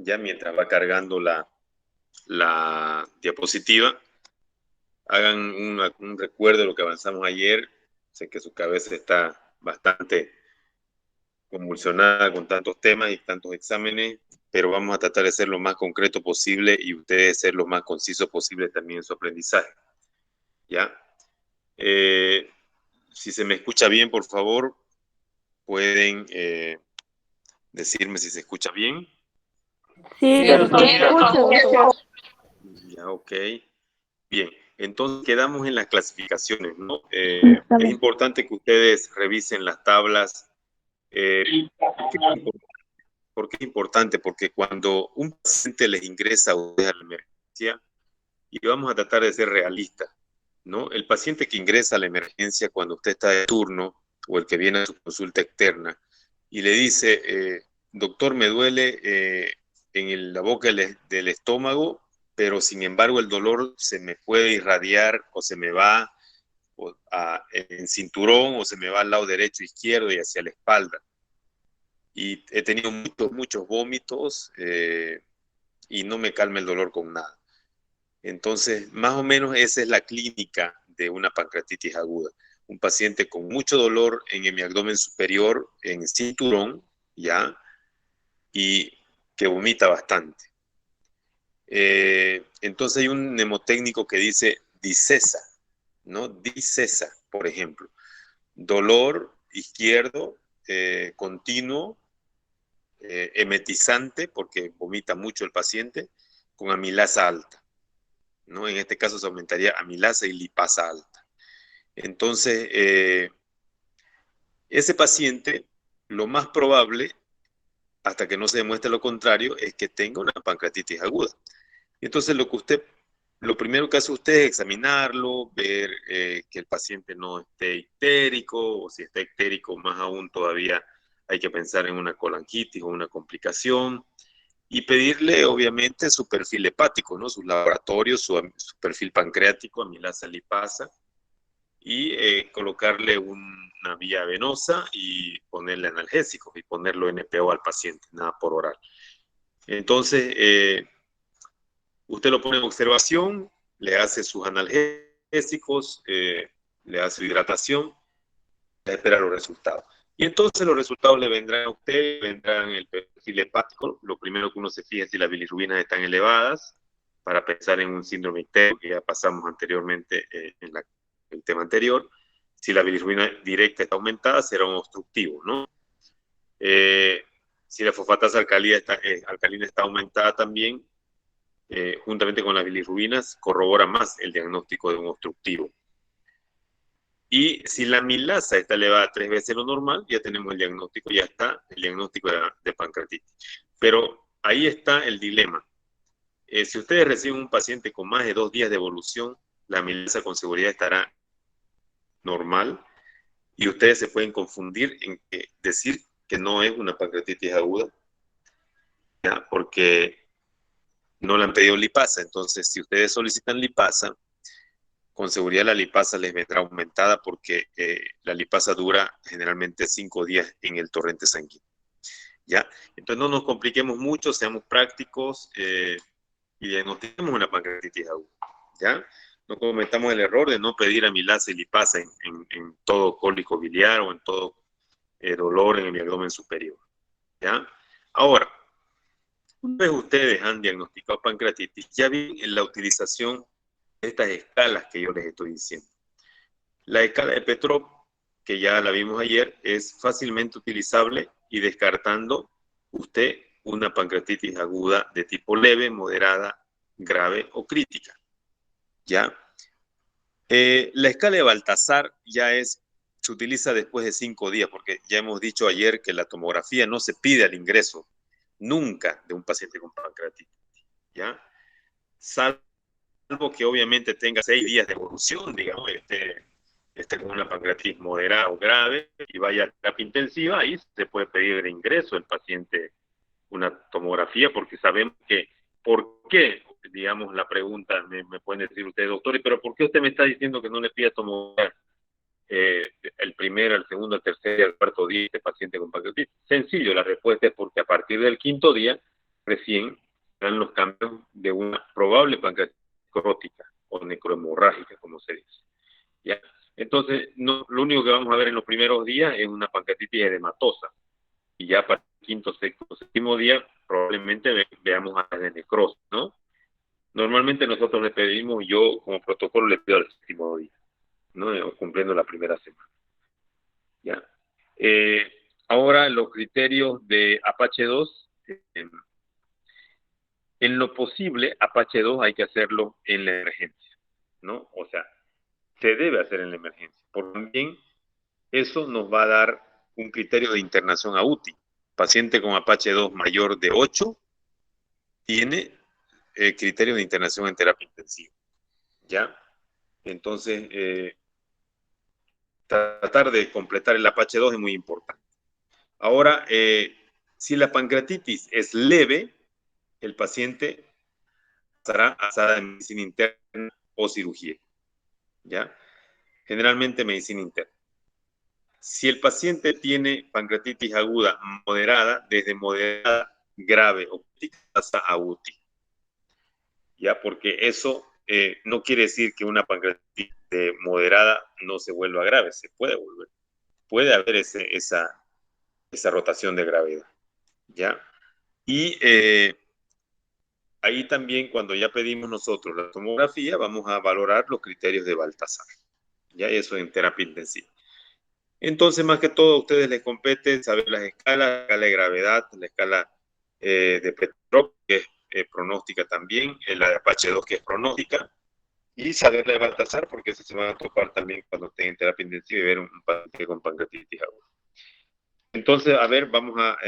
ya mientras va cargando la diapositiva, hagan un recuerdo de lo que avanzamos ayer. Sé que su cabeza está bastante convulsionada con tantos temas y tantos exámenes, pero vamos a tratar de ser lo más concreto posible y ustedes ser lo más conciso posible también en su aprendizaje. ¿Ya? Si se me escucha bien, por favor, pueden decirme si se escucha bien. Sí, doctor, se escucha, doctor. Ya, ok. Bien, entonces quedamos en las clasificaciones, ¿no? Está Es bien. importante que ustedes revisen las tablas. ¿Por qué es importante? Porque cuando un paciente les ingresa a ustedes a la emergencia, y vamos a tratar de ser realistas, ¿no? El paciente que ingresa a la emergencia cuando usted está de turno o el que viene a su consulta externa y le dice, doctor, me duele la boca del estómago, pero sin embargo el dolor se me puede irradiar o se me va en cinturón o se me va al lado derecho, izquierdo y hacia la espalda. Y he tenido muchos vómitos y no me calma el dolor con nada. Entonces, más o menos esa es la clínica de una pancreatitis aguda. Un paciente con mucho dolor en mi abdomen superior, en cinturón, ¿ya? Y que vomita bastante. Entonces hay un mnemotécnico que dice disesa, ¿no? Disesa, por ejemplo. Dolor izquierdo, continuo, emetizante, porque vomita mucho el paciente, con amilasa alta, ¿no? En este caso se aumentaría amilasa y lipasa alta. Entonces, ese paciente, lo más probable, hasta que no se demuestre lo contrario, es que tenga una pancreatitis aguda. Entonces, lo primero que hace usted es examinarlo, ver que el paciente no esté ictérico, o si está ictérico, más aún todavía hay que pensar en una colangitis o una complicación, y pedirle, obviamente, su perfil hepático, ¿no? Sus laboratorios, su perfil pancreático, amilasa lipasa, y colocarle una vía venosa y ponerle analgésicos y ponerlo NPO al paciente, nada por oral. Entonces, usted lo pone en observación, le hace sus analgésicos, le hace su hidratación, espera los resultados. Y entonces los resultados le vendrán a usted, vendrán el perfil hepático. Lo primero que uno se fija es si las bilirrubinas están elevadas, para pensar en un síndrome ictérico, que ya pasamos anteriormente en el tema anterior. Si la bilirrubina directa está aumentada, será un obstructivo, ¿no? Si la fosfatasa alcalina está aumentada también, juntamente con las bilirrubinas, corrobora más el diagnóstico de un obstructivo. Y si la amilasa está elevada 3 veces lo normal, ya tenemos el diagnóstico, ya está el diagnóstico de pancreatitis. Pero ahí está el dilema. Si ustedes reciben un paciente con más de 2 días de evolución, la amilasa con seguridad estará normal y ustedes se pueden confundir en decir que no es una pancreatitis aguda, ¿ya? Porque no le han pedido lipasa. Entonces, si ustedes solicitan lipasa, con seguridad la lipasa les vendrá aumentada porque la lipasa dura generalmente 5 días en el torrente sanguíneo. ¿Ya? Entonces no nos compliquemos mucho, seamos prácticos y diagnostiquemos una pancreatitis aguda. ¿Ya? No cometamos el error de no pedir amilasa y lipasa en todo cólico biliar o en todo dolor en el abdomen superior. ¿Ya? Ahora, una vez ustedes han diagnosticado pancreatitis, ya ven en la utilización de estas escalas que yo les estoy diciendo. La escala de Petrov, que ya la vimos ayer, es fácilmente utilizable y descartando usted una pancreatitis aguda de tipo leve, moderada, grave o crítica. ¿Ya? La escala de Baltasar se utiliza después de 5 días, porque ya hemos dicho ayer que la tomografía no se pide al ingreso nunca de un paciente con pancreatitis. ¿Ya? Salvo que obviamente tenga 6 días de evolución, digamos, con una pancreatitis moderada o grave y vaya a terapia intensiva, ahí se puede pedir de ingreso el paciente una tomografía, porque sabemos que, ¿por qué? Digamos, la pregunta, me pueden decir ustedes, doctor, pero ¿por qué usted me está diciendo que no le pida tomografía el primer, el segundo, el tercer, el cuarto día este paciente con pancreatitis? Sencillo, la respuesta es porque a partir del quinto día recién dan los cambios de una probable pancreatitis necrótica o necrohemorrágica, como se dice. ¿Ya? Entonces, no, lo único que vamos a ver en los primeros días es una pancreatitis edematosa. Y ya para el quinto, sexto, séptimo día, probablemente veamos a de necrosis, ¿no? Normalmente nosotros le pedimos, yo como protocolo le pido al séptimo día, ¿no? Cumpliendo la primera semana. ¿Ya? Ahora los criterios de Apache 2, en lo posible, Apache 2 hay que hacerlo en la emergencia, ¿no? O sea, se debe hacer en la emergencia. Por también eso nos va a dar un criterio de internación a UTI. Paciente con Apache 2 mayor de 8 tiene criterio de internación en terapia intensiva, ¿ya? Entonces, tratar de completar el Apache 2 es muy importante. Ahora, si la pancreatitis es leve, el paciente estará basada en medicina interna o cirugía, ¿ya? Generalmente medicina interna. Si el paciente tiene pancreatitis aguda moderada, desde moderada, grave o crítica hasta a UTI, ¿ya? Porque eso no quiere decir que una pancreatitis moderada no se vuelva grave, se puede volver. Puede haber esa rotación de gravedad, ¿ya? Y ahí también, cuando ya pedimos nosotros la tomografía, vamos a valorar los criterios de Baltasar, ¿ya? Eso en terapia intensiva. Entonces, más que todo, a ustedes les compete saber las escalas, la escala de gravedad, la escala de Petrov, que es pronóstica también, la de Apache 2, que es pronóstica, y saber la de Baltasar, porque eso se van a topar también cuando estén en terapia intensiva y ver un paciente con pancreatitis aguda. Entonces, a ver, vamos a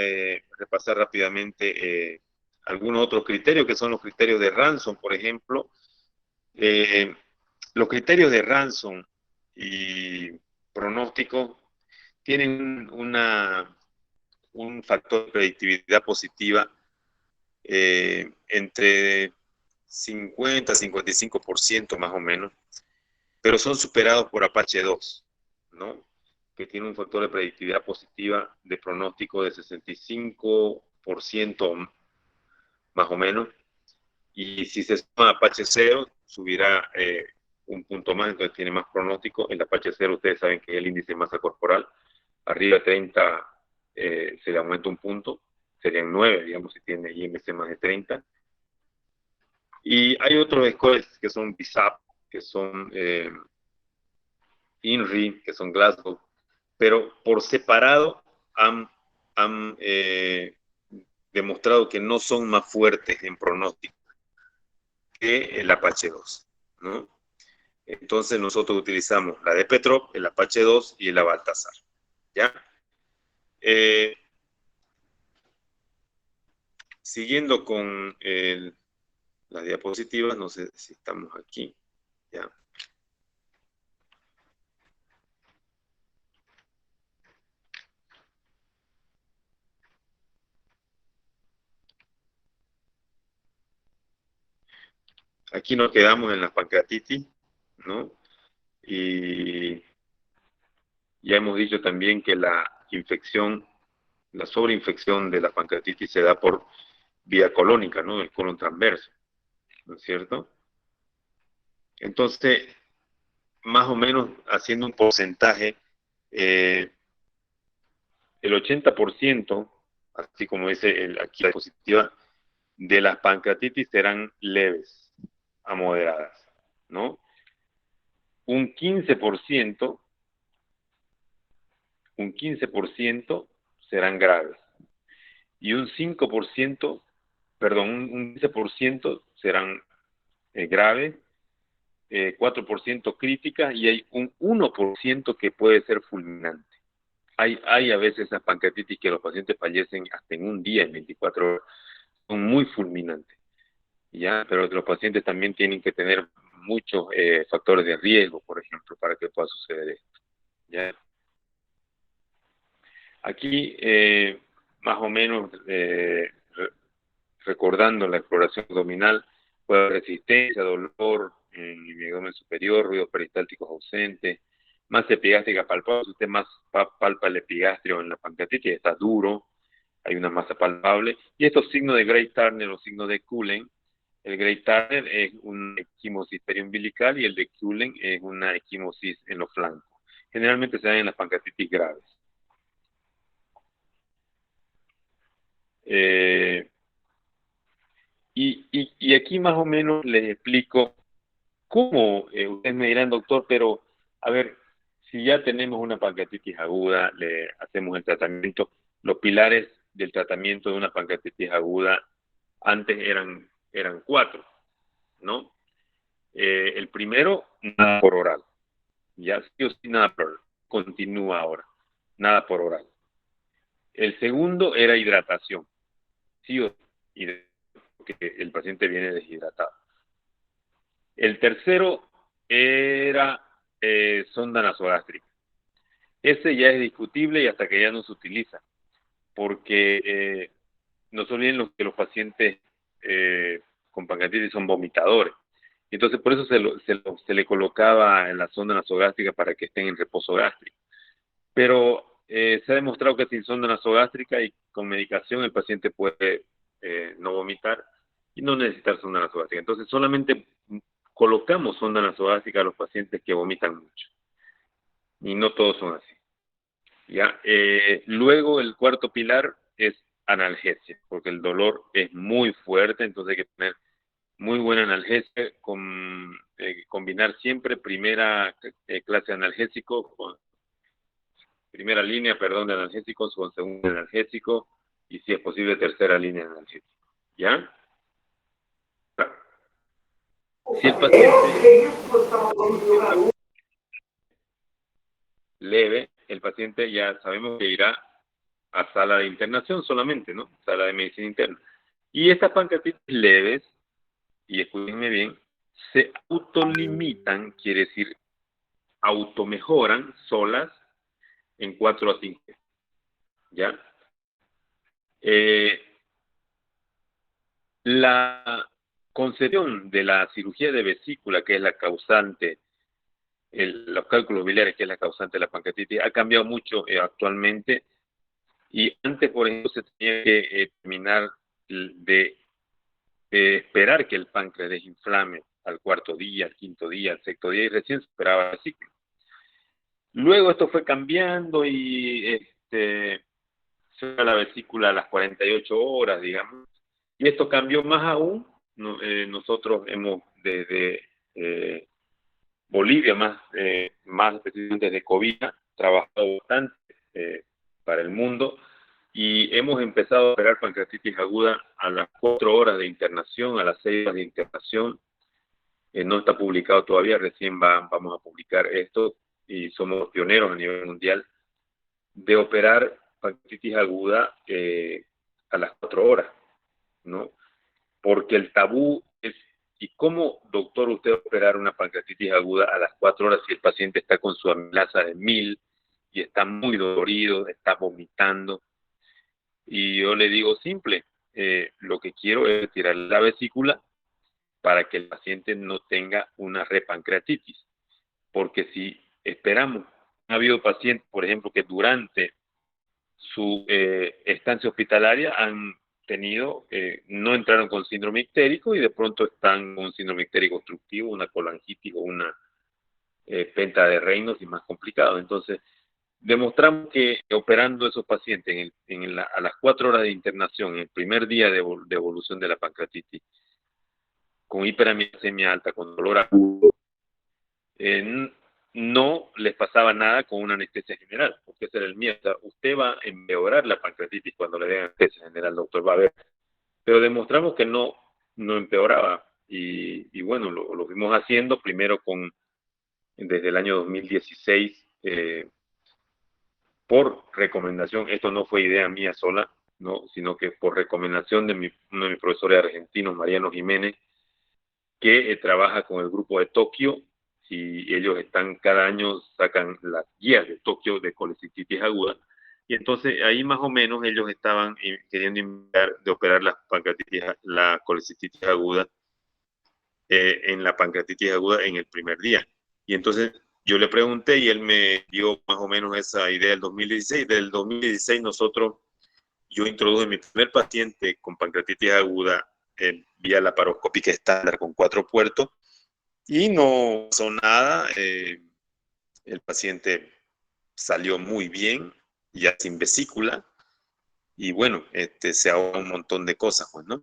repasar rápidamente algunos otros criterios, que son los criterios de Ransom, por ejemplo. Los criterios de Ransom y pronóstico tienen un factor de predictividad positiva entre 50 y 55% más o menos, pero son superados por Apache 2, ¿no? Que tiene un factor de predictividad positiva de pronóstico de 65% más o menos, y si se suma Apache 0, subirá un punto más, entonces tiene más pronóstico. El Apache 0, ustedes saben que es el índice de masa corporal, arriba de 30 se le aumenta un punto, serían 9, digamos, si tiene IMC más de 30. Y hay otros scores que son BISAP, que son INRI, que son Glasgow, pero por separado han demostrado que no son más fuertes en pronóstico que el Apache 2, ¿no? Entonces nosotros utilizamos la de Petrov, el Apache 2 y el Baltasar, ¿ya? Siguiendo con las diapositivas, no sé si estamos aquí, ¿ya? Aquí nos quedamos en la pancreatitis, ¿no? Y ya hemos dicho también que la infección, la sobreinfección de la pancreatitis se da por vía colónica, ¿no? El colon transverso, ¿no es cierto? Entonces, más o menos haciendo un porcentaje, el 80%, así como dice aquí la diapositiva, de las pancreatitis serán leves a moderadas, ¿no? Un 15%, un 15% serán graves. Y un 5%, perdón, un 15% serán graves, 4% críticas y hay un 1% que puede ser fulminante. Hay a veces esas pancreatitis que los pacientes fallecen hasta en un día, en 24 horas, son muy fulminantes, ¿ya? Pero los pacientes también tienen que tener muchos factores de riesgo, por ejemplo, para que pueda suceder esto, ¿ya? Aquí, más o menos, recordando la exploración abdominal, puede haber resistencia, dolor en el abdomen superior, ruidos peristálticos ausentes, masa epigástrica palpable. Si usted más palpa el epigastrio en la pancreatitis, está duro. hay una masa palpable. Y estos signos de Gray-Turner o signos de Cullen, el Gray-Turner es una equimosis periumbilical y el de Cullen es una equimosis en los flancos. Generalmente se dan en las pancreatitis graves. Y aquí más o menos les explico cómo, ustedes me dirán, doctor, pero a ver, si ya tenemos una pancreatitis aguda, le hacemos el tratamiento. Los pilares del tratamiento de una pancreatitis aguda antes eran 4, ¿no? El primero, nada por oral. Ya sí o sí, nada por oral. Continúa ahora. Nada por oral. El segundo era hidratación. Sí o sí, porque el paciente viene deshidratado. El tercero era sonda nasogástrica. Ese ya es discutible y hasta que ya no se utiliza, porque no se olviden que los pacientes con pancreatitis son vomitadores. Entonces, por eso se le colocaba en la sonda nasogástrica para que estén en reposo gástrico. Pero se ha demostrado que sin sonda nasogástrica y con medicación el paciente puede no vomitar y no necesitar sonda nasogástrica. Entonces, solamente colocamos sonda nasogástrica a los pacientes que vomitan mucho. Y no todos son así. ¿Ya? Luego, el cuarto pilar es analgesia, porque el dolor es muy fuerte, entonces hay que tener muy buena analgesia, combinar siempre primera clase de analgésico, primera línea, perdón, de analgésicos con segundo analgésico y si es posible tercera línea de analgésico. ¿Ya? Si el paciente leve, el paciente ya sabemos que irá a sala de internación solamente, ¿no? Sala de medicina interna. Y estas pancreatitis leves, y escúchenme bien, se autolimitan, quiere decir, automejoran solas en 4 a 5. ¿Ya? La concepción de la cirugía de vesícula, que es la causante, los cálculos biliares, que es la causante de la pancreatitis, ha cambiado mucho actualmente. Y antes, por ejemplo, se tenía que terminar de esperar que el páncreas desinflame al cuarto día, al quinto día, al sexto día, y recién se esperaba el ciclo. Luego esto fue cambiando y se fue a la vesícula a las 48 horas, digamos. Y esto cambió más aún. Nosotros hemos desde Bolivia, más específicamente desde Covina, trabajado bastante para el mundo y hemos empezado a operar pancreatitis aguda a las 4 horas de internación, a las 6 horas de internación. No está publicado todavía, recién vamos a publicar esto y somos pioneros a nivel mundial de operar pancreatitis aguda a las 4 horas, ¿no? Porque el tabú es, ¿y cómo, doctor, usted va a operar una pancreatitis aguda a las 4 horas si el paciente está con su amilasa de 1000 y está muy dolorido, está vomitando? Y yo le digo simple, lo que quiero es retirar la vesícula para que el paciente no tenga una repancreatitis. Porque si esperamos, ha habido pacientes, por ejemplo, que durante su estancia hospitalaria han tenido, no entraron con síndrome ictérico y de pronto están con un síndrome ictérico obstructivo, una colangitis o una penta de Reynolds y más complicado. Entonces, demostramos que operando esos pacientes a las 4 horas de internación, en el primer día de evolución de la pancreatitis, con hiperamilasemia alta, con dolor agudo, no les pasaba nada con una anestesia general, porque ese era el miedo. O sea, usted va a empeorar la pancreatitis cuando le den anestesia general, doctor, va a ver. Pero demostramos que no empeoraba. Y bueno, lo fuimos haciendo primero desde el año 2016, por recomendación. Esto no fue idea mía sola, ¿no? Sino que por recomendación de uno de mis profesores argentinos, Mariano Jiménez, que trabaja con el grupo de Tokio, y ellos cada año sacan las guías de Tokio de colecistitis aguda, y entonces ahí más o menos ellos estaban queriendo invitar de operar la colecistitis aguda en la pancreatitis aguda en el primer día. Y entonces yo le pregunté y él me dio más o menos esa idea del 2016. Del 2016 nosotros, yo introduje mi primer paciente con pancreatitis aguda vía laparoscópica estándar con 4 puertos y no pasó nada. El paciente salió muy bien, ya sin vesícula, y bueno, se ahorra un montón de cosas, pues, ¿no?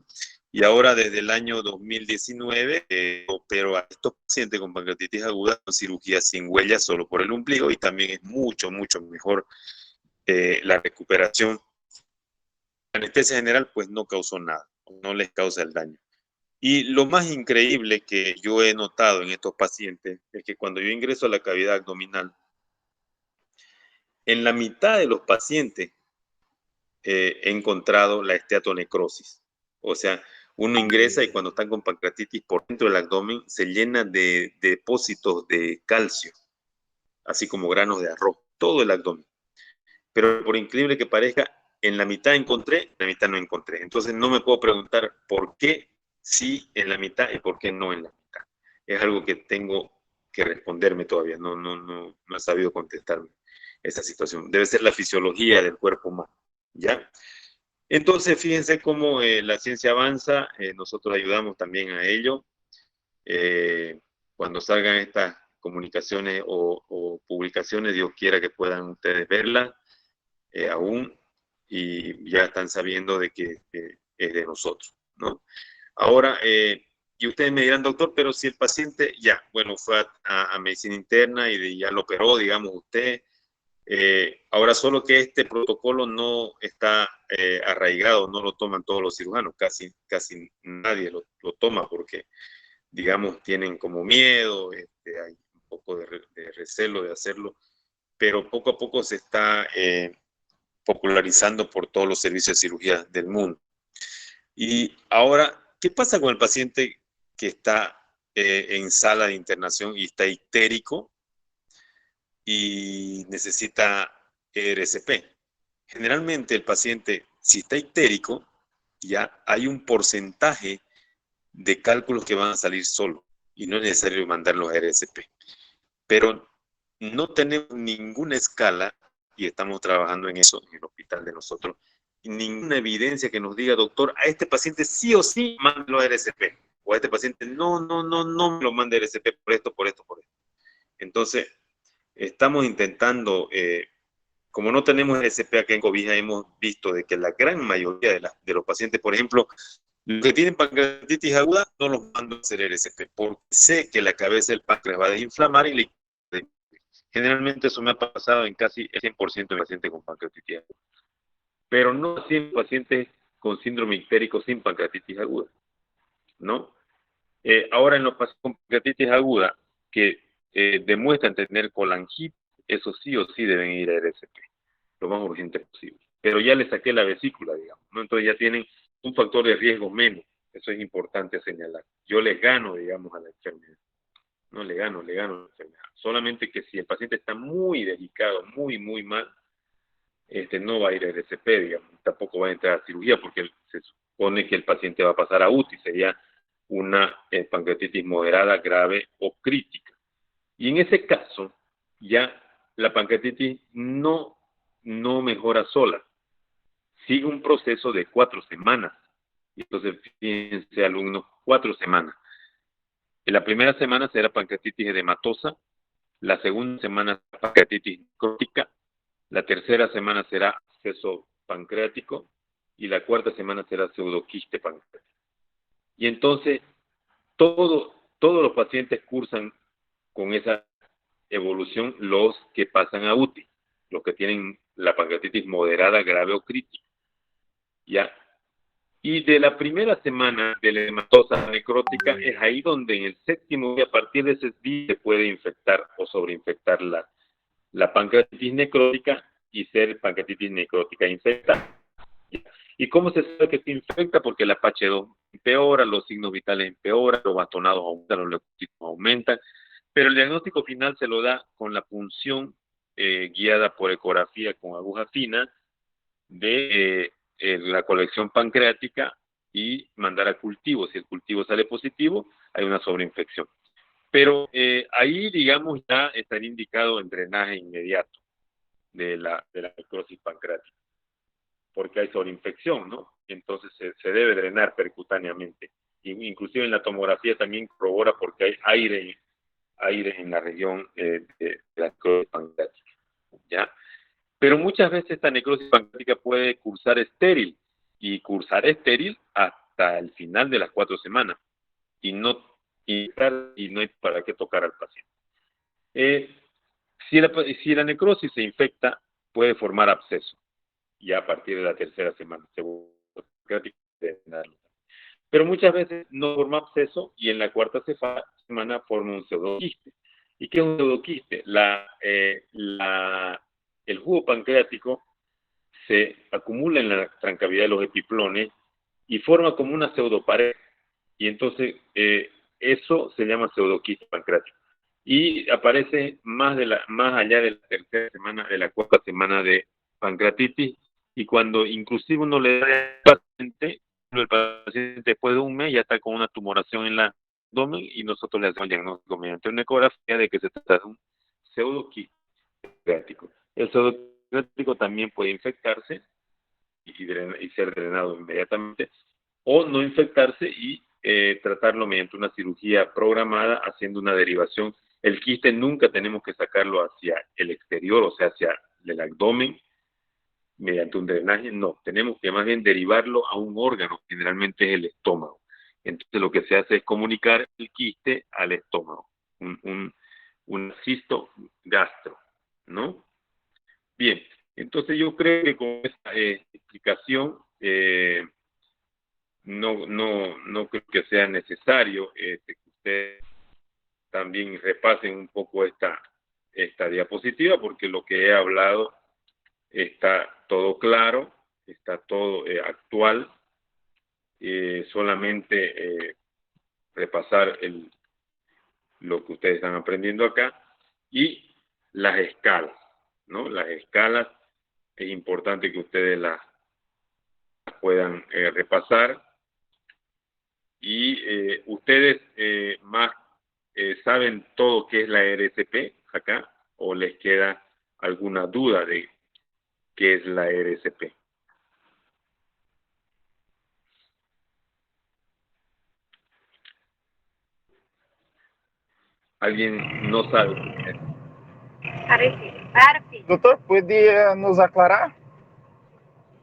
Y ahora desde el año 2019 opero a estos pacientes con pancreatitis aguda con cirugía sin huellas solo por el ombligo, y también es mucho, mucho mejor la recuperación. La anestesia general pues no causó nada, no les causa el daño. Y lo más increíble que yo he notado en estos pacientes es que cuando yo ingreso a la cavidad abdominal, en la mitad de los pacientes he encontrado la esteatonecrosis. O sea, uno ingresa y cuando están con pancreatitis por dentro del abdomen se llena de depósitos de calcio, así como granos de arroz, todo el abdomen. Pero por increíble que parezca, en la mitad encontré, en la mitad no encontré. Entonces no me puedo preguntar por qué sí en la mitad y por qué no en la mitad. Es algo que tengo que responderme todavía. No he sabido contestarme esa situación. Debe ser la fisiología del cuerpo humano, ¿ya? Entonces, fíjense cómo la ciencia avanza, nosotros ayudamos también a ello. Cuando salgan estas comunicaciones o publicaciones, Dios quiera que puedan ustedes verlas aún, y ya están sabiendo de que es de nosotros, ¿no? Ahora, y ustedes me dirán, doctor, pero si el paciente ya, bueno, fue a medicina interna y ya lo operó, digamos usted, ahora solo que este protocolo no está arraigado, no lo toman todos los cirujanos, casi nadie lo toma porque, digamos, tienen como miedo, hay un poco de recelo de hacerlo, pero poco a poco se está popularizando por todos los servicios de cirugía del mundo. Y ahora, ¿qué pasa con el paciente que está en sala de internación y está ictérico y necesita ERCP? Generalmente el paciente, si está ictérico, ya hay un porcentaje de cálculos que van a salir solo y no es necesario mandarlos a ERCP. Pero no tenemos ninguna escala, y estamos trabajando en eso en el hospital de nosotros, ninguna evidencia que nos diga, doctor, a este paciente sí o sí mándelo a RCP, o a este paciente no me lo mande a RCP por esto, por esto, por esto. Entonces, estamos intentando, como no tenemos RCP acá en Cobija, hemos visto de que la gran mayoría de los pacientes, por ejemplo, los que tienen pancreatitis aguda, no los mando a hacer RCP, porque sé que la cabeza del páncreas va a desinflamar y generalmente eso me ha pasado en casi el 100% de pacientes con pancreatitis aguda, pero no así en pacientes con síndrome ictérico sin pancreatitis aguda, ¿no? Ahora en los pacientes con pancreatitis aguda que demuestran tener colangitis, eso sí o sí deben ir a RCP, lo más urgente posible. Pero ya les saqué la vesícula, digamos, ¿no? Entonces ya tienen un factor de riesgo menos, eso es importante señalar. Yo les gano, digamos, a la enfermedad. No le gano la enfermedad. Solamente que si el paciente está muy delicado, muy mal, no va a ir a RCP, digamos, tampoco va a entrar a cirugía porque se supone que el paciente va a pasar a UTI, sería una pancreatitis moderada, grave o crítica. Y en ese caso, ya la pancreatitis no mejora sola, sigue un proceso de 4 semanas. Entonces, fíjense, alumnos, 4 semanas. En la primera semana será pancreatitis edematosa, la segunda semana pancreatitis necrótica, la tercera semana será absceso pancreático y la cuarta semana será pseudoquiste pancreático. Y entonces todos los pacientes cursan con esa evolución los que pasan a UTI, los que tienen la pancreatitis moderada, grave o crítica. ¿Ya? Y de la primera semana de la edematosa necrótica es ahí donde en el séptimo día, a partir de ese día, se puede infectar o sobreinfectar la pancreatitis necrótica y ser pancreatitis necrótica infectada. ¿Y cómo se sabe que se infecta? Porque la PH2 empeora, los signos vitales empeoran, los bastonados aumentan, los leucocitos aumentan, pero el diagnóstico final se lo da con la punción guiada por ecografía con aguja fina de la colección pancreática y mandar a cultivo. Si el cultivo sale positivo, hay una sobreinfección. Pero ahí, digamos, ya estaría indicado el drenaje inmediato de la necrosis pancreática. porque hay sobreinfección, ¿no? Entonces se debe drenar percutáneamente. Inclusive en la tomografía también corrobora porque hay aire en la región de la necrosis pancreática, ¿ya? Pero muchas veces esta necrosis pancreática puede cursar estéril, y cursar estéril hasta el final de las 4 semanas, y no hay para qué tocar al paciente. Si la necrosis se infecta, puede formar absceso, ya a partir de la 3ª semana, pero muchas veces no forma absceso y en la 4ª semana forma un pseudoquiste. ¿Y qué es un pseudoquiste? El jugo pancreático se acumula en la trancavidad de los epiplones y forma como una pseudopared. Y entonces eso se llama pseudoquiste pancreático. Y aparece más allá de la 3ª semana, de la 4ª semana de pancreatitis, y cuando inclusive uno le da al paciente, el paciente después de un mes ya está con una tumoración en el abdomen y nosotros le hacemos el diagnóstico mediante una ecografía de que se trata de un pseudoquiste pancreático. El pseudoquiste también puede infectarse y ser drenado inmediatamente, o no infectarse y tratarlo mediante una cirugía programada haciendo una derivación. El quiste nunca tenemos que sacarlo hacia el exterior, o sea, hacia el abdomen, mediante un drenaje, no, tenemos que más bien derivarlo a un órgano, generalmente es el estómago. Entonces lo que se hace es comunicar el quiste al estómago, un cisto gastro, ¿no? Bien, entonces yo creo que con esta explicación no creo que sea necesario que ustedes también repasen un poco esta diapositiva, porque lo que he hablado está todo claro, está todo actual. Solamente repasar lo que ustedes están aprendiendo acá y las escalas, ¿no? Las escalas es importante que ustedes las puedan repasar, y ustedes más saben todo qué es la RSP acá, o les queda alguna duda de qué es la RSP. ¿Alguien no sabe? Doutor, ¿puede nos aclarar?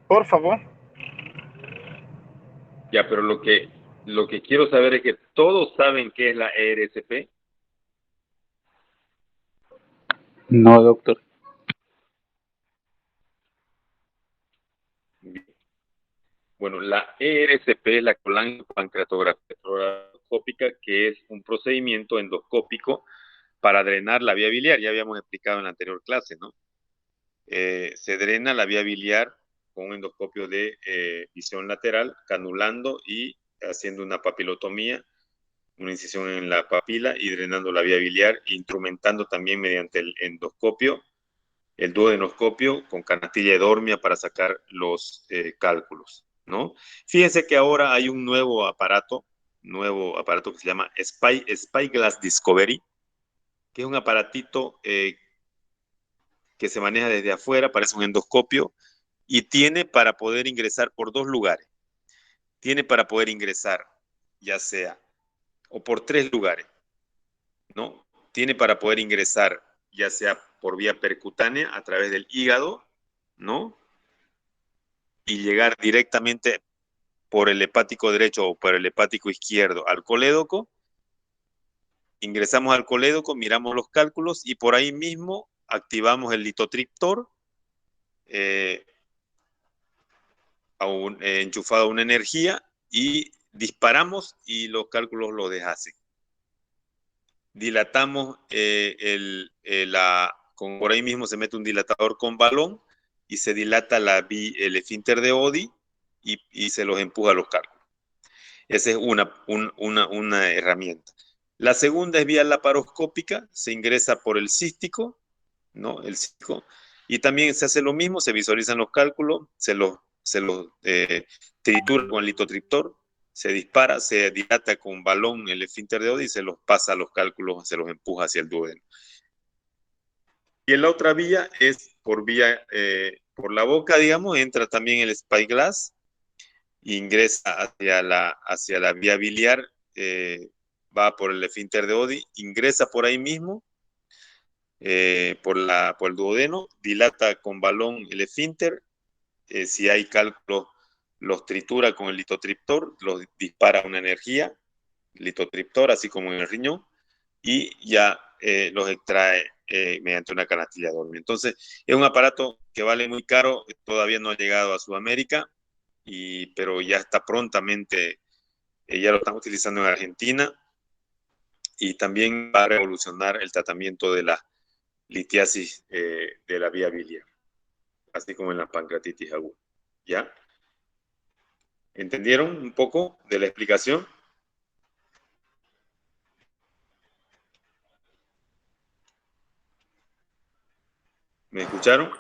Por favor. Ya, pero lo que quiero saber es que todos saben qué es la ERSP. No, doctor. Bueno, la ERSP es la colangiopancreatografía, que es un procedimiento endoscópico para drenar la vía biliar. Ya habíamos explicado en la anterior clase, ¿no? Se drena la vía biliar con un endoscopio de visión lateral, canulando y haciendo una papilotomía, una incisión en la papila y drenando la vía biliar, instrumentando también mediante el endoscopio, el duodenoscopio con canastilla de Dormia para sacar los cálculos, ¿no? Fíjense que ahora hay un nuevo aparato que se llama Spyglass Discovery, que es un aparatito que se maneja desde afuera, parece un endoscopio, y tiene para poder ingresar por 2 lugares. Tiene para poder ingresar, ya sea, o por 3 lugares, ¿no? Tiene para poder ingresar, ya sea por vía percutánea, a través del hígado, ¿no? Y llegar directamente por el hepático derecho o por el hepático izquierdo al colédoco. Ingresamos al colédoco, miramos los cálculos y por ahí mismo activamos el litotriptor, enchufado a una energía, y disparamos y los cálculos los deshacen. Dilatamos por ahí mismo se mete un dilatador con balón y se dilata el esfínter de Oddi y se los empuja a los cálculos. Esa es una herramienta. La segunda es vía laparoscópica, se ingresa por el cístico, ¿no? El cístico, y también se hace lo mismo, se visualizan los cálculos, se los tritura con el litotriptor, se dispara, se dilata con balón el esfínter de Oddi y se los pasa a los cálculos, se los empuja hacia el duodeno. Y en la otra vía es por por la boca, digamos, entra también el spyglass, ingresa hacia la vía biliar, va por el esfínter de Oddi, ingresa por ahí mismo, por el duodeno, dilata con balón el esfínter, si hay cálculos, los tritura con el litotriptor, los dispara una energía, litotriptor, así como en el riñón, y ya los extrae mediante una canastilla dormida. Entonces, es un aparato que vale muy caro, todavía no ha llegado a Sudamérica, pero ya está prontamente, ya lo están utilizando en Argentina, y también va a revolucionar el tratamiento de la litiasis de la vía biliar, así como en la pancreatitis aguda. ¿Ya? ¿Entendieron un poco de la explicación? ¿Me escucharon?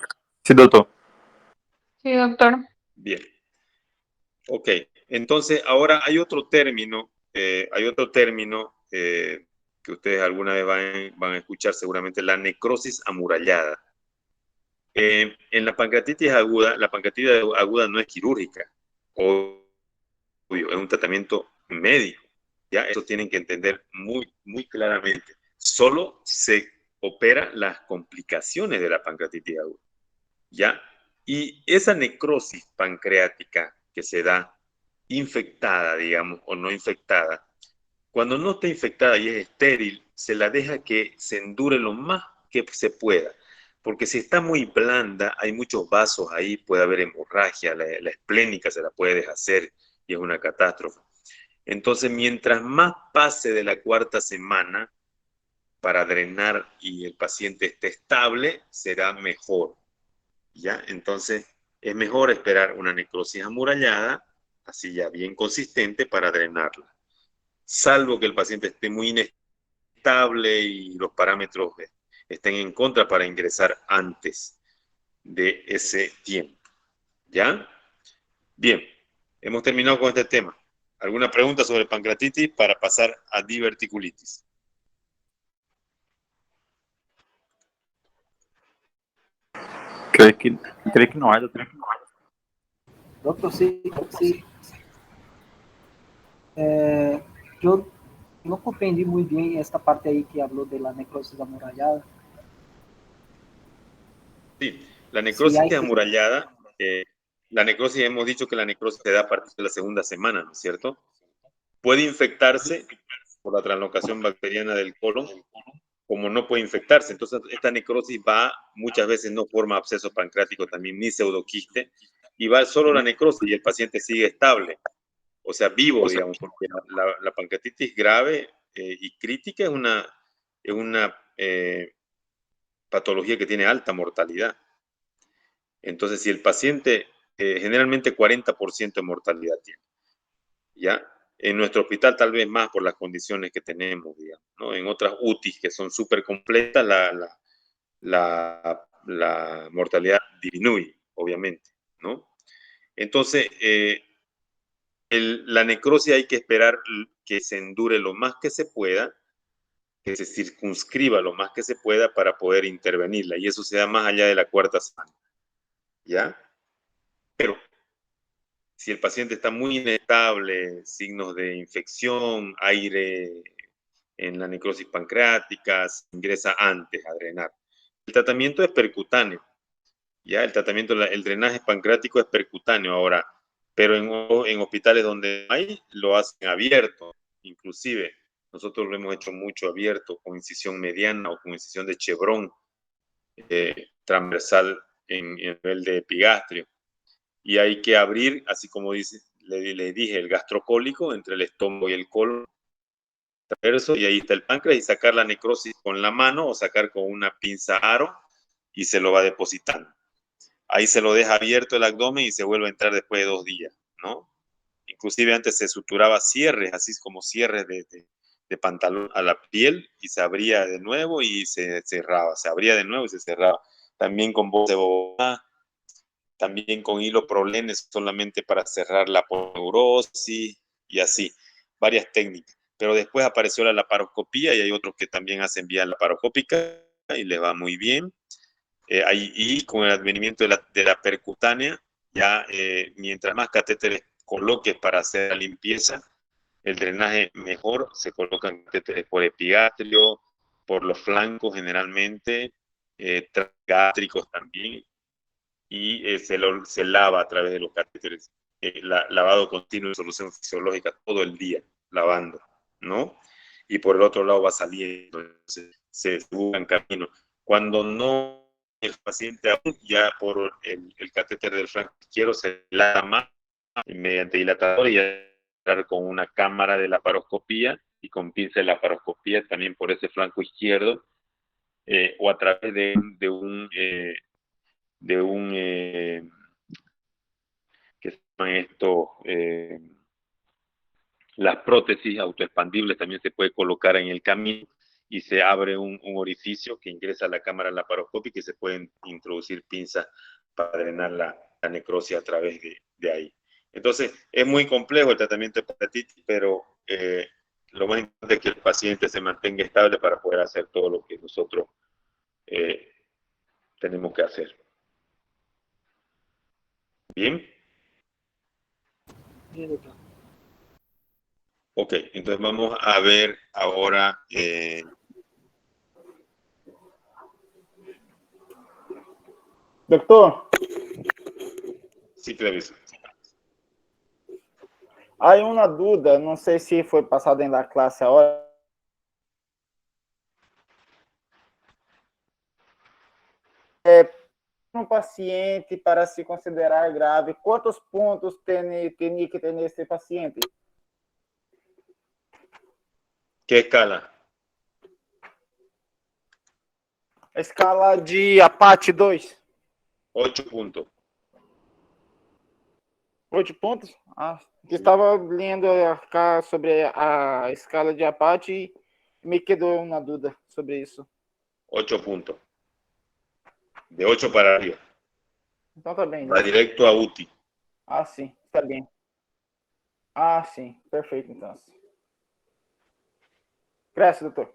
Sí, doctor. Sí, doctor. Bien. Ok, entonces ahora hay otro término, que ustedes alguna vez van a escuchar seguramente, la necrosis amurallada. En la pancreatitis aguda no es quirúrgica, obvio, es un tratamiento médico, ¿ya? Eso tienen que entender muy, muy claramente. Solo se opera las complicaciones de la pancreatitis aguda, ¿ya? Y esa necrosis pancreática que se da infectada, digamos, o no infectada, cuando no está infectada y es estéril, se la deja que se endure lo más que se pueda. Porque si está muy blanda, hay muchos vasos ahí, puede haber hemorragia, la esplénica se la puede deshacer y es una catástrofe. Entonces, mientras más pase de la cuarta semana para drenar y el paciente esté estable, será mejor. ¿Ya? Entonces, es mejor esperar una necrosis amurallada, así ya bien consistente, para drenarla. Salvo que el paciente esté muy inestable y los parámetros estén en contra para ingresar antes de ese tiempo. ¿Ya? Bien, hemos terminado con este tema. ¿Alguna pregunta sobre pancreatitis para pasar a diverticulitis? ¿Crees que no hay, doctor? Doctor, sí, sí. Yo no comprendí muy bien esta parte ahí que habló de la necrosis amurallada. Sí, la Sí, necrosis amurallada, la necrosis, hemos dicho que la necrosis se da a partir de la segunda semana, ¿no es cierto? Puede infectarse por la translocación bacteriana del colon, como no puede infectarse. Entonces, esta necrosis va, muchas veces no forma absceso pancreático también, ni pseudoquiste, y va solo la necrosis y el paciente sigue estable, o sea, vivo, digamos, porque la pancreatitis grave y crítica es una patología que tiene alta mortalidad. Entonces, si el paciente, generalmente 40% de mortalidad tiene, ¿ya? En nuestro hospital tal vez más por las condiciones que tenemos, digamos, ¿no? En otras UTIs que son súper completas, la mortalidad disminuye, obviamente, ¿no? Entonces, la necrosis hay que esperar que se endure lo más que se pueda, que se circunscriba lo más que se pueda para poder intervenirla, y eso se da más allá de la cuarta semana, ¿ya? Pero si el paciente está muy inestable, signos de infección, aire en la necrosis pancreática, se ingresa antes a drenar. El tratamiento es percutáneo, ya el tratamiento, el drenaje pancreático es percutáneo ahora, pero en hospitales donde hay, lo hacen abierto, inclusive. Nosotros lo hemos hecho mucho abierto, con incisión mediana o con incisión de chevrón transversal en nivel de epigastrio. Y hay que abrir, así como le dije, el gastrocólico entre el estómago y el colon transverso, y ahí está el páncreas, y sacar la necrosis con la mano o sacar con una pinza aro y se lo va depositando. Ahí se lo deja abierto el abdomen y se vuelve a entrar después de 2 días, ¿no? Inclusive antes se suturaba cierres, así como cierres de pantalón a la piel, y se abría de nuevo y se cerraba, se abría de nuevo y se cerraba. También con voz de boba, también con hilo prolene solamente para cerrar la neurosis y así, varias técnicas. Pero después apareció la laparoscopía y hay otros que también hacen vía laparoscópica y les va muy bien. Y con el advenimiento de la percutánea, ya mientras más catéteres coloques para hacer la limpieza, el drenaje mejor. Se colocan catéteres por epigastrio, por los flancos generalmente, gástricos también, y se lava a través de los catéteres. Lavado continuo en solución fisiológica todo el día, lavando, ¿no? Y por el otro lado va saliendo, se busca en camino. Cuando no el paciente aún, ya por el catéter del flanco izquierdo se lava más mediante dilatador y con una cámara de laparoscopía y con pinza de laparoscopía también por ese flanco izquierdo, o a través de un que se llaman esto, las prótesis autoexpandibles también se puede colocar en el camino y se abre un orificio que ingresa a la cámara laparoscópica y se pueden introducir pinzas para drenar la necrosis a través de ahí. Entonces, es muy complejo el tratamiento de hepatitis, pero lo más importante es que el paciente se mantenga estable para poder hacer todo lo que nosotros tenemos que hacer. ¿Bien? Bien, doctor. Ok, entonces vamos a ver ahora... Doctor, sí, te aviso. hay una duda, no sé si fue pasada en la clase ahora. Um paciente para se considerar grave, quantos pontos tem que ter esse paciente? ¿Qué escala? A escala de Apache 2. 8 puntos. 8 pontos? Ah, estava lendo acá sobre a escala de Apache e me quedou uma dúvida sobre isso. 8 puntos. De 8 para arriba. Então tá bem. Va directo a UTI. Ah, sim, está bem. Ah, sim, perfeito então. Gracias, doutor.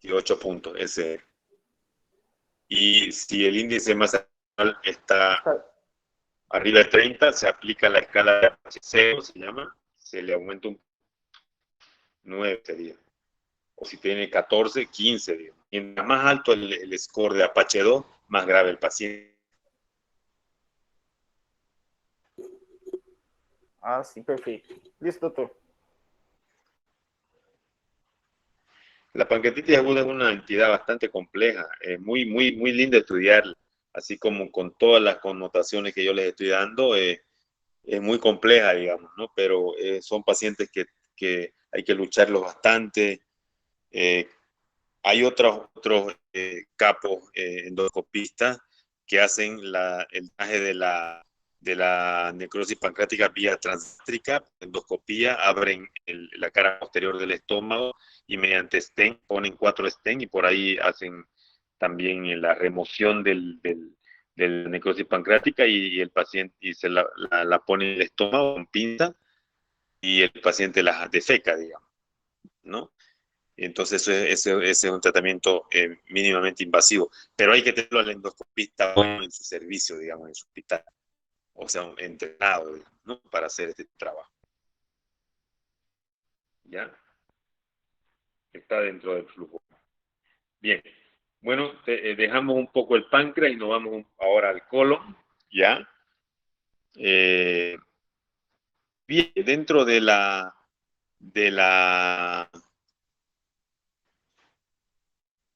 Y 8 puntos, ese. Y si el índice más está arriba de 30, se aplica la escala de Apache 0, se llama, se le aumenta un 9 sería. O si tiene 14, 15, digamos. Mientras más alto el score de Apache 2, más grave el paciente. Ah, sim, perfeito. Listo, doutor. La pancreatitis aguda es una entidad bastante compleja, es muy linda estudiar, así como con todas las connotaciones que yo les estoy dando, es muy compleja, digamos, ¿no? Pero son pacientes que hay que lucharlos bastante. Hay otros capos endoscopistas que hacen el traje de la necrosis pancreática vía transgástrica, endoscopía, abren la cara posterior del estómago y mediante stent ponen 4 stent y por ahí hacen también la remoción del necrosis pancreática y el paciente y se la pone en el estómago con pinza y el paciente la defeca, digamos, ¿no? Entonces ese es un tratamiento mínimamente invasivo, pero hay que tenerlo al endoscopista en su servicio, digamos, en su hospital, o sea, un entrenado, digamos, ¿no? Para hacer este trabajo. ¿Ya? Está dentro del flujo. Bien, bueno, dejamos un poco el páncreas y nos vamos ahora al colon, ¿ya? Bien, dentro de la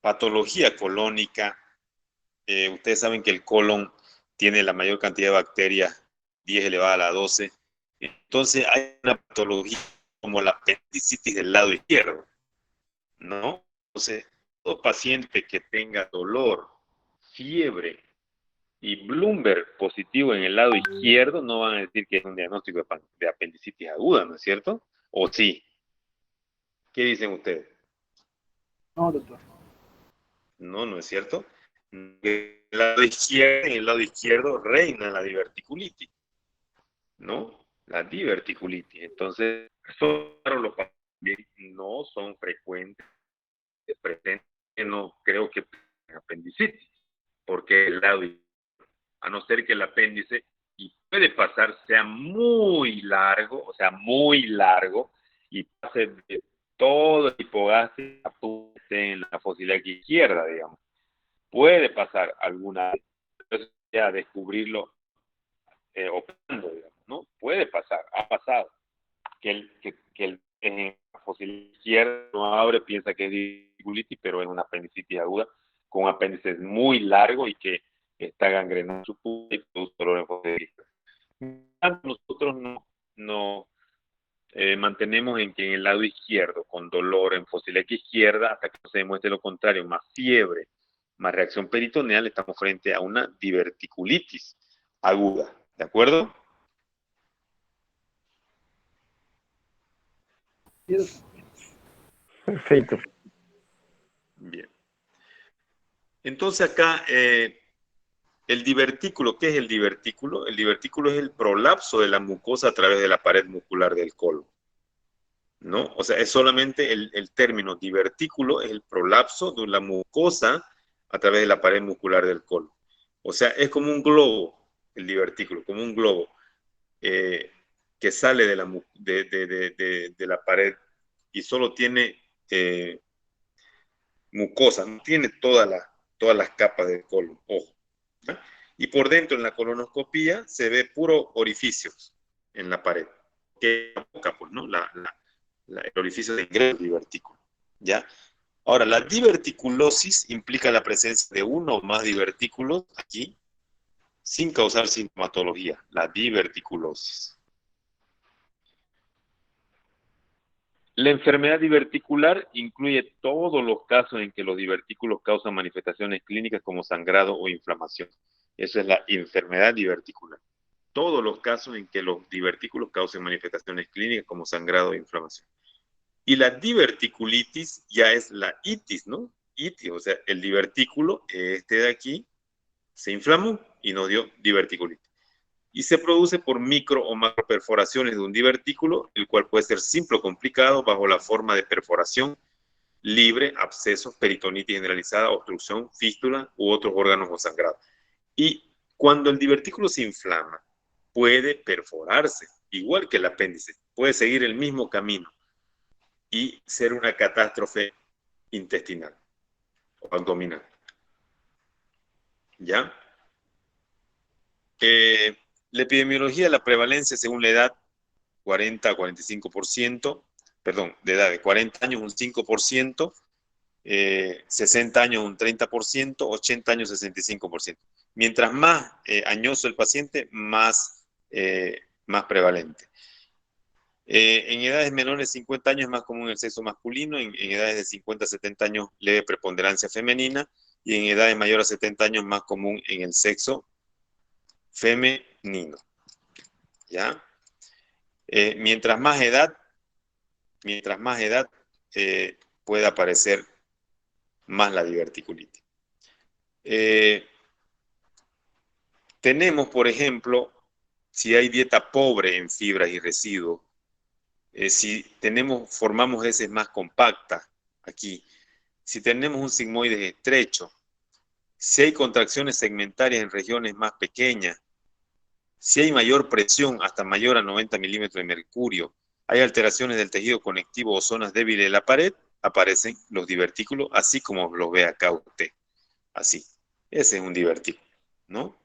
patología colónica, ustedes saben que el colon tiene la mayor cantidad de bacterias, 10 elevada a la 12. Entonces hay una patología como la apendicitis del lado izquierdo, ¿no? Entonces, todo paciente que tenga dolor, fiebre y Bloomberg positivo en el lado izquierdo, no van a decir que es un diagnóstico de apendicitis aguda, ¿no es cierto? ¿O sí? ¿Qué dicen ustedes? No, doctor. No, no es cierto. En el lado izquierdo reina la diverticulitis, ¿no? La diverticulitis. Entonces, los pacientes no son frecuentes, presentes, no creo que tengan apendicitis. porque el lado izquierdo, a no ser que el apéndice, y puede pasar, sea muy largo, o sea, muy largo, y pase de todo el hipogastrio en la fosa ilíaca izquierda, digamos. Puede pasar alguna vez, entonces ya descubrirlo operando, digamos, ¿no? Puede pasar, ha pasado, en la fosa ilíaca izquierda no abre, piensa que es diverticulitis, pero es una apendicitis aguda, con un apéndice muy largo y que está gangrenado su punta y produce dolor en fosa ilíaca. Nosotros no mantenemos en que en el lado izquierdo, con dolor en fosa ilíaca izquierda, hasta que no se demuestre lo contrario, más fiebre, más reacción peritoneal, estamos frente a una diverticulitis aguda. ¿De acuerdo? Perfeito. Bien. Entonces acá, el divertículo, ¿qué es el divertículo? El divertículo es el prolapso de la mucosa a través de la pared muscular del colon, ¿no? O sea, es solamente el término divertículo, es el prolapso de la mucosa a través de la pared muscular del colon. O sea, es como un globo, el divertículo, como un globo que sale de la pared y solo tiene mucosa, no tiene todas las capas del colon, ojo. ¿Ya? Y por dentro en la colonoscopía se ve puro orificios en la pared, que es la boca, pues, ¿no? El orificio de ingreso del divertículo, ¿ya? Ahora, la diverticulosis implica la presencia de uno o más divertículos aquí, sin causar sintomatología, la diverticulosis. La enfermedad diverticular incluye todos los casos en que los divertículos causan manifestaciones clínicas como sangrado o inflamación. Eso es la enfermedad diverticular. Todos los casos en que los divertículos causen manifestaciones clínicas como sangrado o inflamación. Y la diverticulitis ya es la itis, ¿no? Itis, o sea, el divertículo, este de aquí, se inflamó y nos dio diverticulitis. Y se produce por micro o macro perforaciones de un divertículo, el cual puede ser simple o complicado bajo la forma de perforación libre, abscesos, peritonitis generalizada, obstrucción, fístula u otros órganos o sangrados. Y cuando el divertículo se inflama, puede perforarse, igual que el apéndice, puede seguir el mismo camino y ser una catástrofe intestinal o abdominal. ¿Ya? La epidemiología, la prevalencia según la edad, 40 a 45%, perdón, de edad de 40 años un 5%, 60 años un 30%, 80 años 65%. Mientras más añoso el paciente, más prevalente. En edades menores de 50 años es más común el sexo masculino, en edades de 50 a 70 años leve preponderancia femenina, y en edades mayores a 70 años más común en el sexo femenino. ¿Ya? Mientras más edad puede aparecer más la diverticulitis. Tenemos, por ejemplo, si hay dieta pobre en fibras y residuos, si formamos heces más compactas aquí, si tenemos un sigmoide estrecho, si hay contracciones segmentarias en regiones más pequeñas, si hay mayor presión, hasta mayor a 90 milímetros de mercurio, hay alteraciones del tejido conectivo o zonas débiles de la pared, aparecen los divertículos, así como los ve acá usted. Así. Ese es un divertículo, ¿no?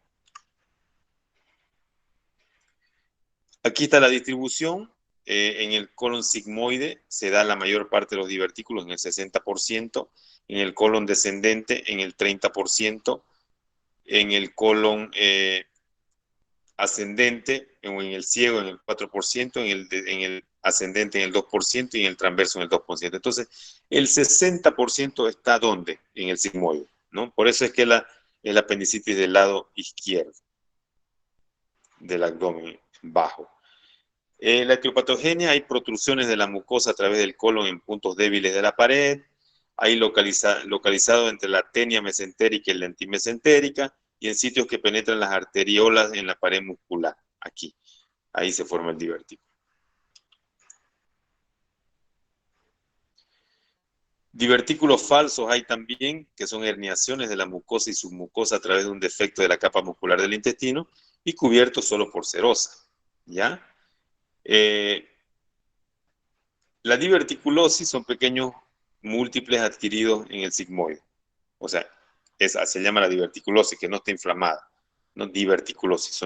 Aquí está la distribución. En el colon sigmoide se da la mayor parte de los divertículos, en el 60%, en el colon descendente en el 30%, en el colon ascendente o en el ciego en el 4%, en el ascendente en el 2% y en el transverso en el 2%. Entonces, el 60% está ¿dónde? En el sigmoide, ¿no? Por eso es que el apendicitis del lado izquierdo del abdomen bajo. La etiopatogenia, hay protrusiones de la mucosa a través del colon en puntos débiles de la pared, hay localizado entre la tenia mesentérica y la antimesentérica, y en sitios que penetran las arteriolas en la pared muscular, aquí. Ahí se forma el divertículo. Divertículos falsos hay también, que son herniaciones de la mucosa y submucosa a través de un defecto de la capa muscular del intestino y cubiertos solo por serosa, ¿ya? La diverticulosis son pequeños múltiples adquiridos en el sigmoide. O sea, se llama la diverticulosis, que no está inflamada. No diverticulosis.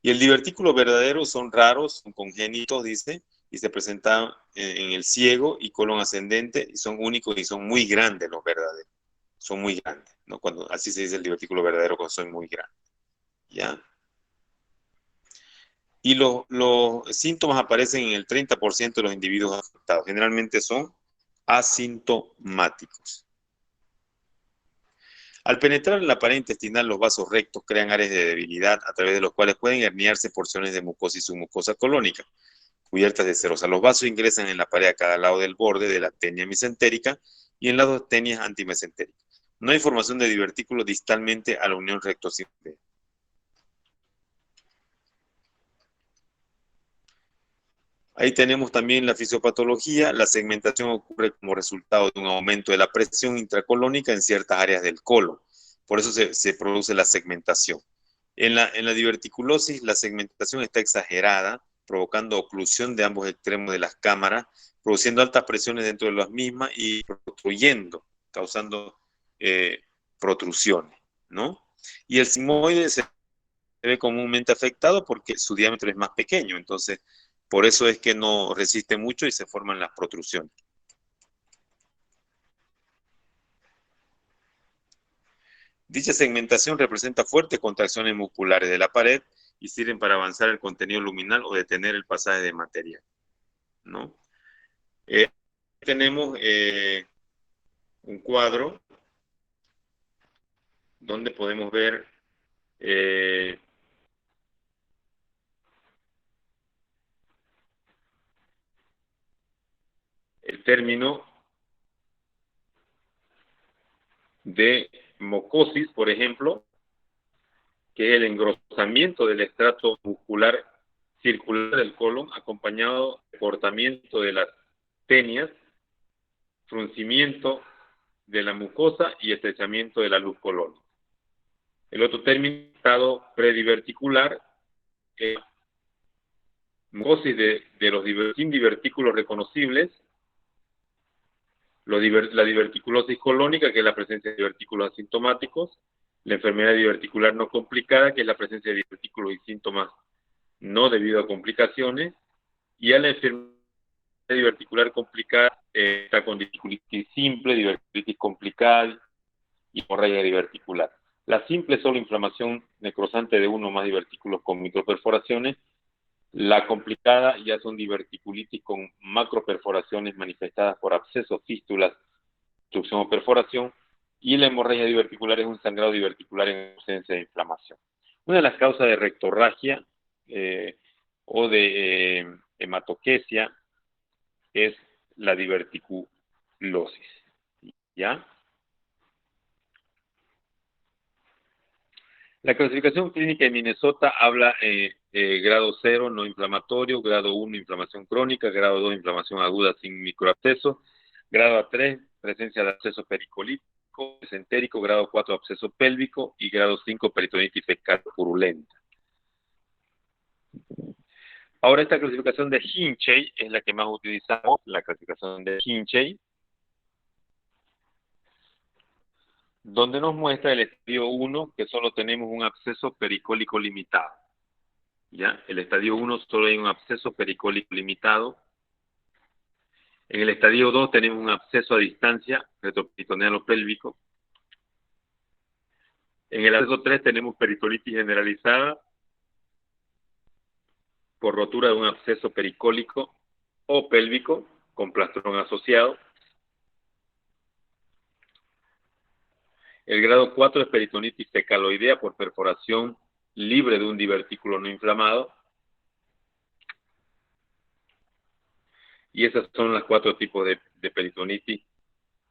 Y el divertículo verdadero son raros, son congénitos, dice, y se presentan en el ciego y colon ascendente, y son únicos y son muy grandes los verdaderos. Son muy grandes, ¿no? Así se dice el divertículo verdadero, cuando son muy grandes. ¿Ya? Y los síntomas aparecen en el 30% de los individuos afectados. Generalmente son asintomáticos. Al penetrar en la pared intestinal, los vasos rectos crean áreas de debilidad a través de los cuales pueden herniarse porciones de mucosa y submucosa colónica, cubiertas de serosa. Los vasos ingresan en la pared a cada lado del borde de la tenia mesentérica y en las dos tenias antimesentéricas. No hay formación de divertículos distalmente a la unión recto-simple. Ahí tenemos también la fisiopatología. La segmentación ocurre como resultado de un aumento de la presión intracolónica en ciertas áreas del colon. Por eso se produce la segmentación. En la diverticulosis, la segmentación está exagerada, provocando oclusión de ambos extremos de las cámaras, produciendo altas presiones dentro de las mismas y protrudiendo, causando protrusiones, ¿no? Y el sigmoide se ve comúnmente afectado porque su diámetro es más pequeño, entonces por eso es que no resiste mucho y se forman las protrusiones. Dicha segmentación representa fuertes contracciones musculares de la pared y sirven para avanzar el contenido luminal o detener el pasaje de material, ¿no? Tenemos un cuadro donde podemos ver el término de mocosis, por ejemplo, que es el engrosamiento del estrato muscular circular del colon, acompañado de cortamiento de las tenias, fruncimiento de la mucosa y estrechamiento de la luz colónica. El otro término, estado prediverticular, mucosis de los sin divertículos reconocibles, la diverticulosis colónica, que es la presencia de divertículos asintomáticos, la enfermedad diverticular no complicada, que es la presencia de divertículos y síntomas no debido a complicaciones, y a la enfermedad diverticular complicada está con diverticulitis simple, diverticulitis complicada y hemorragia diverticular. La simple es solo inflamación necrosante de uno o más divertículos con microperforaciones. La complicada ya son diverticulitis con macroperforaciones manifestadas por abscesos, fístulas, obstrucción o perforación, y la hemorragia diverticular es un sangrado diverticular en ausencia de inflamación. Una de las causas de rectorragia o de hematoquesia es la diverticulosis, ¿ya? La clasificación clínica de Minnesota habla grado 0, no inflamatorio, grado 1, inflamación crónica, grado 2, inflamación aguda sin microabsceso, grado 3, presencia de absceso pericolítico, mesentérico, grado 4, absceso pélvico y grado 5, peritonitis fecal purulenta. Ahora esta clasificación de Hinchey es la que más utilizamos, la clasificación de Hinchey, donde nos muestra el estadio 1 que solo tenemos un absceso pericólico limitado. ¿Ya? El estadio 1 solo hay un absceso pericólico limitado. En el estadio 2 tenemos un absceso a distancia retroperitoneal o pélvico. En el absceso 3 tenemos peritonitis generalizada por rotura de un absceso pericólico o pélvico con plastrón asociado. El grado 4 es peritonitis fecaloidea por perforación libre de un divertículo no inflamado. Y esos son los 4 tipos de peritonitis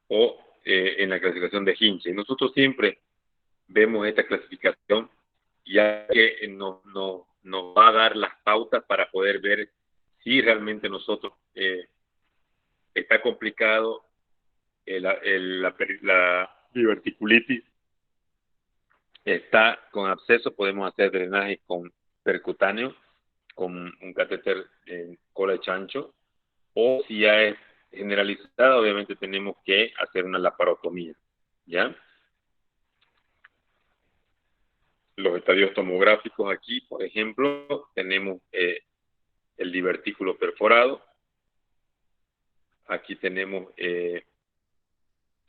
o en la clasificación de Hinchey. Nosotros siempre vemos esta clasificación ya que nos va a dar las pautas para poder ver si realmente nosotros está complicado la diverticulitis está con absceso, podemos hacer drenaje con percutáneo, con un catéter en cola de chancho, o si ya es generalizada, obviamente tenemos que hacer una laparotomía, ¿ya? Los estadios tomográficos aquí, por ejemplo, tenemos el divertículo perforado. Aquí tenemos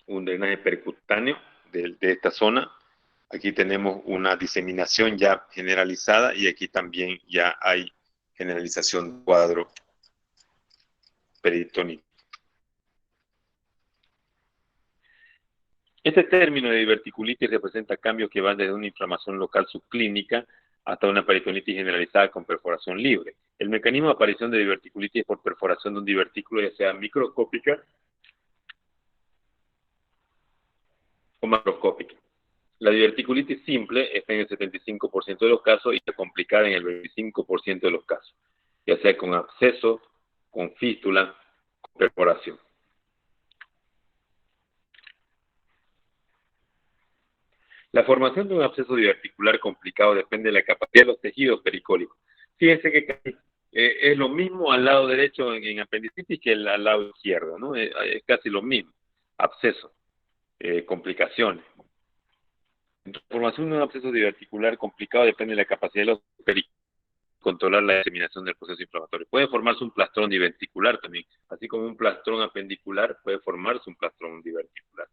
un drenaje percutáneo de esta zona. Aquí tenemos una diseminación ya generalizada y aquí también ya hay generalización del cuadro peritoneo. Este término de diverticulitis representa cambios que van desde una inflamación local subclínica hasta una peritonitis generalizada con perforación libre. El mecanismo de aparición de diverticulitis es por perforación de un divertículo, ya sea microscópica o macroscópica. La diverticulitis simple está en el 75% de los casos y está complicada en el 25% de los casos, ya sea con absceso, con fístula, con perforación. La formación de un absceso diverticular complicado depende de la capacidad de los tejidos pericólicos. Fíjense que es lo mismo al lado derecho en apendicitis que al lado izquierdo, ¿no? Es casi lo mismo. Absceso, complicaciones. La formación de un absceso diverticular complicado depende de la capacidad de los pericólicos de controlar la diseminación del proceso inflamatorio. Puede formarse un plastrón diverticular también, así como un plastrón apendicular puede formarse un plastrón diverticular.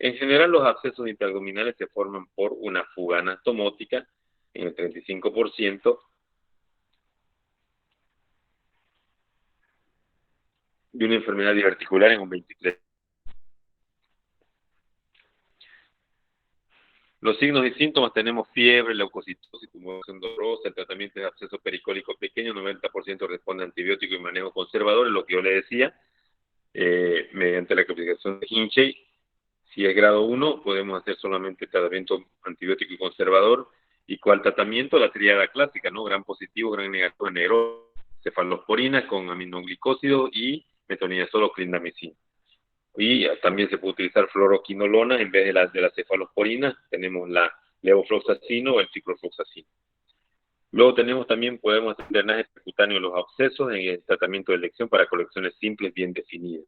En general, los abscesos interabdominales se forman por una fuga anatomótica en el 35% y una enfermedad diverticular en un 23%. Los signos y síntomas tenemos fiebre, leucocitosis, tumoración dolorosa, el tratamiento de absceso pericólico pequeño, 90% responde a antibiótico y manejo conservador, es lo que yo le decía, mediante la clasificación de Hinchey. Si es grado 1, podemos hacer solamente tratamiento antibiótico y conservador. ¿Y cuál tratamiento? La triada clásica, ¿no? Gran positivo, gran negativo, negro, cefalosporina con aminoglicósido y metronidazol o clindamicina. Y también se puede utilizar fluoroquinolona en vez de la cefalosporina. Tenemos la levofloxacino o el ciclofloxacino. Luego podemos hacer drenaje percutáneo de los abscesos en el tratamiento de elección para colecciones simples bien definidas.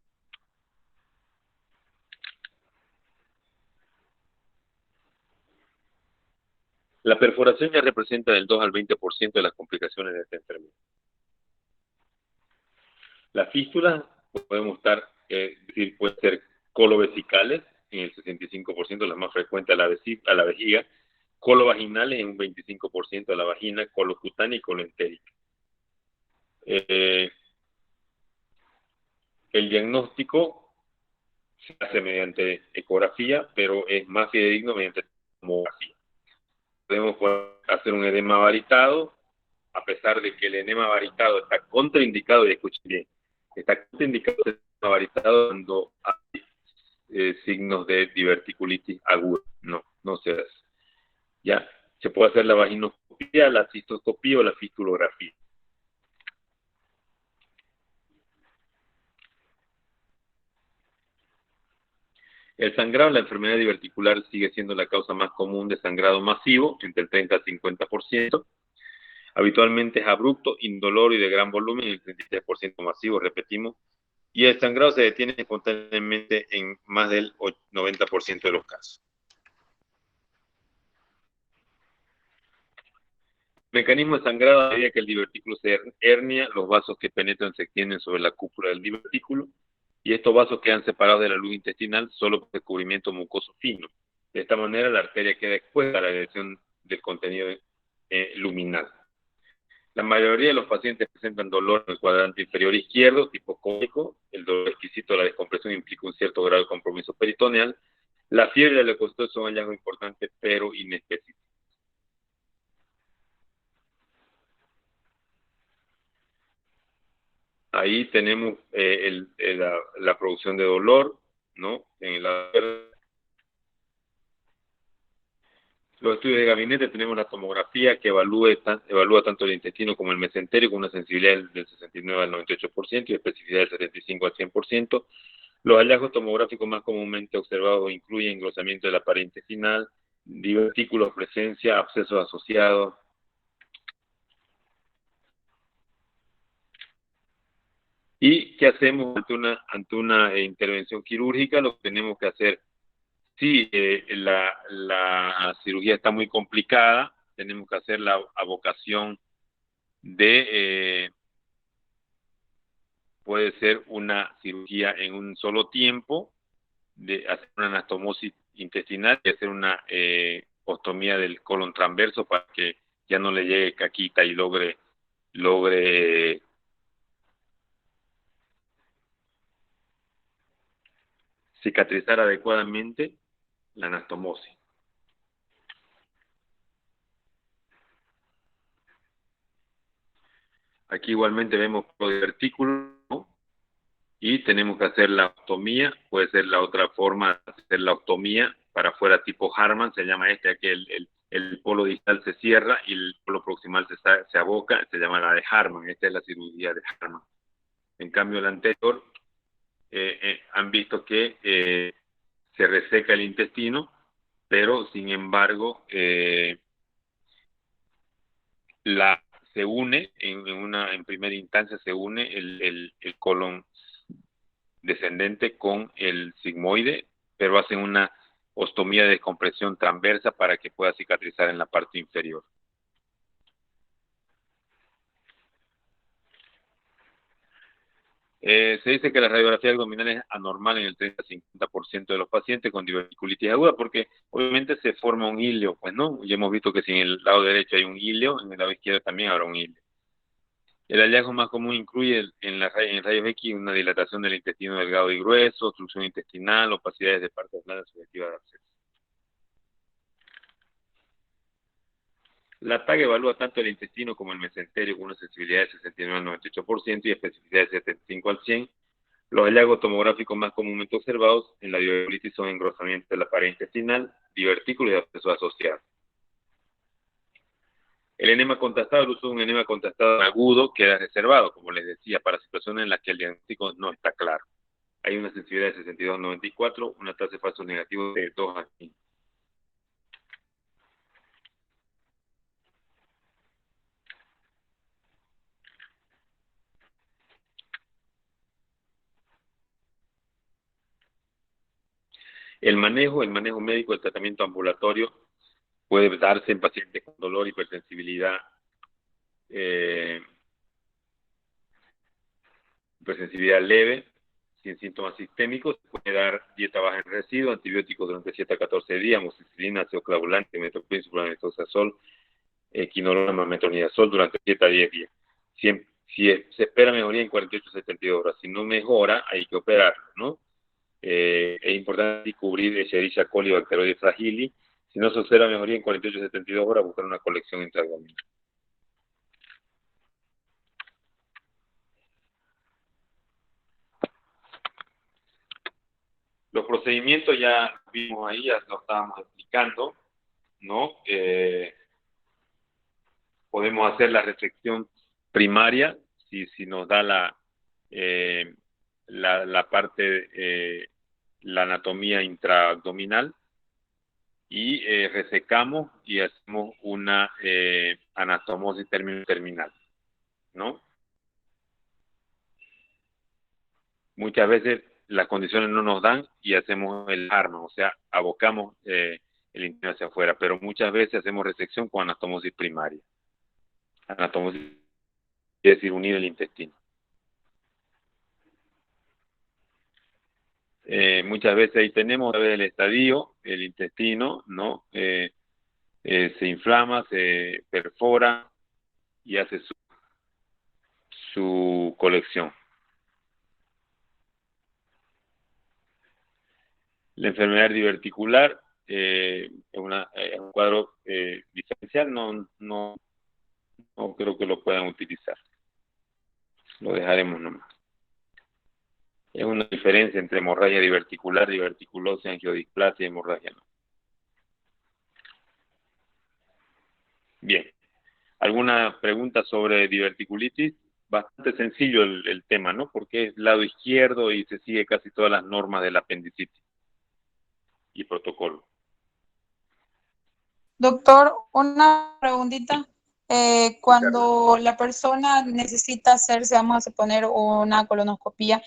La perforación ya representa del 2 al 20% de las complicaciones de esta enfermedad. Las fístulas pueden ser colovesicales en el 65%, las más frecuentes a la vejiga, colovaginales en un 25% a la vagina, colocutánea y coloentérica. El diagnóstico se hace mediante ecografía, pero es más fidedigno mediante tomografía. Podemos hacer un edema varitado, a pesar de que el edema varitado está contraindicado, y escuchen bien, está contraindicado el edema varitado cuando hay signos de diverticulitis aguda. No se hace. Ya, se puede hacer la vaginoscopía, la cistoscopía o la fistulografía. El sangrado en la enfermedad diverticular sigue siendo la causa más común de sangrado masivo, entre el 30 al 50%. Habitualmente es abrupto, indoloro y de gran volumen, el 33% masivo, repetimos. Y el sangrado se detiene espontáneamente en más del 90% de los casos. Mecanismo de sangrado: a medida que el divertículo se hernia, los vasos que penetran se extienden sobre la cúpula del divertículo y estos vasos quedan separados de la luz intestinal solo por recubrimiento mucoso fino. De esta manera la arteria queda expuesta a la dirección del contenido luminal. La mayoría de los pacientes presentan dolor en el cuadrante inferior izquierdo, tipo cónico. El dolor exquisito de la descompresión implica un cierto grado de compromiso peritoneal. La fiebre y la leucocitosis son hallazgos importantes, pero inespecíficos. Ahí tenemos la producción de dolor, ¿no? Los estudios de gabinete tenemos la tomografía que evalúa tanto el intestino como el mesenterio con una sensibilidad del 69 al 98% y especificidad del 75 al 100%. Los hallazgos tomográficos más comúnmente observados incluyen engrosamiento de la pared intestinal, divertículos, presencia, abscesos asociados. ¿Y qué hacemos ante una intervención quirúrgica? Lo que tenemos que hacer, si la cirugía está muy complicada, tenemos que hacer la avocación de, puede ser una cirugía en un solo tiempo, de hacer una anastomosis intestinal y hacer una ostomía del colon transverso para que ya no le llegue caquita y logre cicatrizar adecuadamente la anastomosis. Aquí igualmente vemos divertículo, ¿no? Y tenemos que hacer la ostomía. Puede ser la otra forma de hacer la ostomía para afuera tipo Harman, se llama aquí el polo distal se cierra y el polo proximal se aboca, se llama la de Harman. Esta es la cirugía de Harman. En cambio, la anterior, han visto que se reseca el intestino, pero sin embargo se une en primera instancia se une el colon descendente con el sigmoide, pero hacen una ostomía de descompresión transversa para que pueda cicatrizar en la parte inferior. Se dice que la radiografía abdominal es anormal en el 30-50% de los pacientes con diverticulitis aguda, porque obviamente se forma un ilio, pues no, ya hemos visto que si en el lado derecho hay un ilio, en el lado izquierdo también habrá un ilio. El hallazgo más común incluye en rayos X una dilatación del intestino delgado y grueso, obstrucción intestinal, opacidades de partes blandas sugestivas de absceso. La TAG evalúa tanto el intestino como el mesenterio con una sensibilidad de 69 al 98% y especificidad de 75 al 100%. Los hallazgos tomográficos más comúnmente observados en la diverticulitis son engrosamiento de la pared intestinal, divertículos y abscesos asociados. El enema contrastado, el uso de un enema contrastado agudo queda reservado, como les decía, para situaciones en las que el diagnóstico no está claro. Hay una sensibilidad de 62 al 94, una tasa de falsos negativos de 2 a 5. El manejo médico, el tratamiento ambulatorio puede darse en pacientes con dolor, hipersensibilidad, hipersensibilidad leve, sin síntomas sistémicos. Se puede dar dieta baja en residuos, antibióticos durante 7 a 14 días, amoxicilina, ácido clavulante, metocloprid, sulfametosazol, quinolona, metronidazol durante 7 a 10 días. Si se espera mejoría en 48 a 72 horas, si no mejora, hay que operarlo, ¿no? Es importante descubrir Escherichia coli o Bacteroides fragili. Si no se observa mejoría en 48 a 72 horas, buscar una colección intraabdominal. Los procedimientos ya vimos ahí, ya lo estábamos explicando, ¿no? Podemos hacer la resección primaria, si nos da la parte, la anatomía intraabdominal, y resecamos y hacemos una anastomosis terminal, ¿no? Muchas veces las condiciones no nos dan y hacemos el Harman, o sea, abocamos el intestino hacia afuera, pero muchas veces hacemos resección con anastomosis primaria. Anastomosis es decir, unir el intestino. Muchas veces ahí tenemos el estadio, el intestino, ¿no? Se inflama, se perfora y hace su colección. La enfermedad diverticular es un cuadro diferencial, no creo que lo puedan utilizar. Lo dejaremos nomás. Es una diferencia entre hemorragia diverticular, diverticulosis, angiodisplasia y hemorragia no. Bien. ¿Alguna pregunta sobre diverticulitis? bastante sencillo el tema, ¿no? Porque es lado izquierdo y se sigue casi todas las normas del apendicitis y protocolo. Doctor, una preguntita. Cuando la persona necesita hacerse, vamos a suponer, una colonoscopia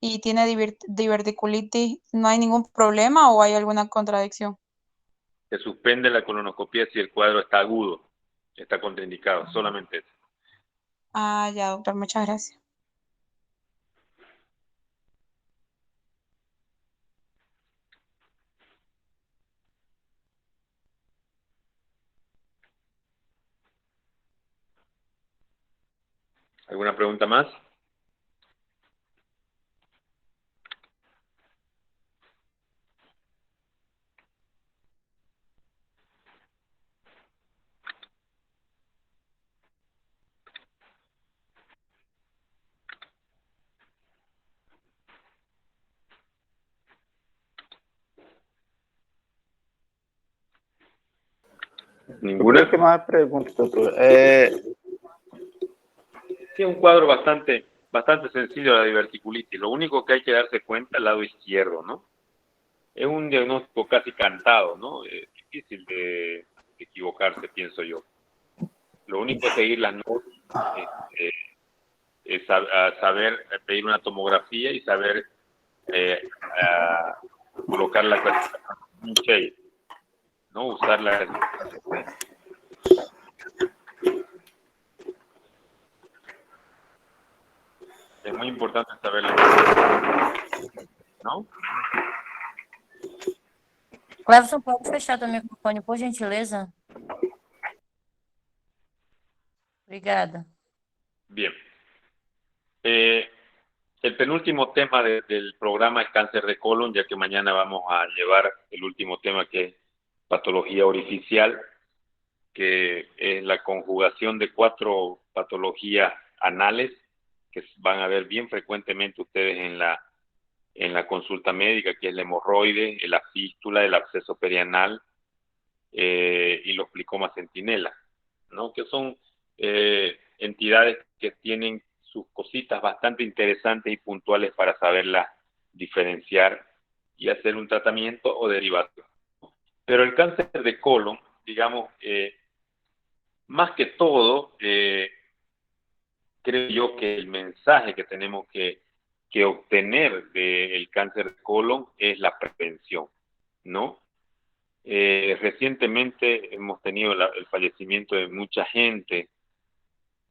y tiene diverticulitis, ¿no hay ningún problema o hay alguna contradicción? Se suspende la colonoscopia si el cuadro está agudo, está contraindicado, solamente eso. Ah, ya, doctor, muchas gracias. ¿Alguna pregunta más? Eu ¿Ninguna? creo que no hay preguntas, doctor. Sí, un cuadro bastante sencillo la diverticulitis. Lo único que hay que darse cuenta al lado izquierdo, ¿no? Es un diagnóstico casi cantado, ¿no? Es difícil de equivocarse, pienso yo. Lo único es seguir las normas, saber pedir una tomografía y saber colocar la clasificación Shade, ¿no? Usarla. Es muy importante saberlo, ¿no? Clevson, pode fechar teu microfone, por gentileza? Obrigada. Bien. El penúltimo tema del programa es cáncer de colon, ya que mañana vamos a llevar el último tema, que es patología orificial, que es la conjugación de 4 patologías anales que van a ver bien frecuentemente ustedes en la consulta médica, que es la hemorroide, la fístula, el absceso perianal y los glicomas centinela, ¿no? Que son entidades que tienen sus cositas bastante interesantes y puntuales para saberlas diferenciar y hacer un tratamiento o derivación. Pero el cáncer de colon, digamos, más que todo, creo yo que el mensaje que tenemos que obtener del cáncer de colon es la prevención, ¿no? Recientemente hemos tenido el fallecimiento de mucha gente.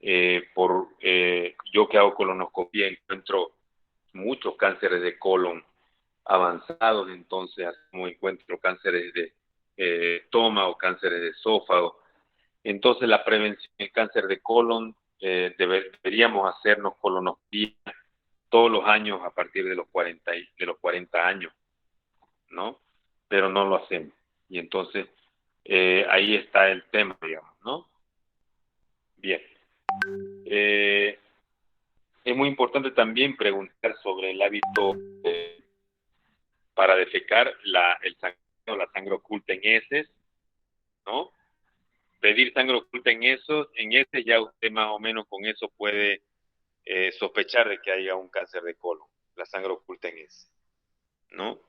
Yo que hago colonoscopia encuentro muchos cánceres de colon avanzados, entonces como encuentro cánceres de estómago, cánceres de esófago. Entonces la prevención del cáncer de colon, deberíamos hacernos colonoscopia todos los años a partir de los 40 años, ¿no? Pero no lo hacemos. Y entonces ahí está el tema, digamos, ¿no? Bien. Es muy importante también preguntar sobre el hábito para defecar, la sangre oculta en heces, ¿no? Pedir sangre oculta en heces, ya usted más o menos con eso puede sospechar de que haya un cáncer de colon, la sangre oculta en heces, ¿no?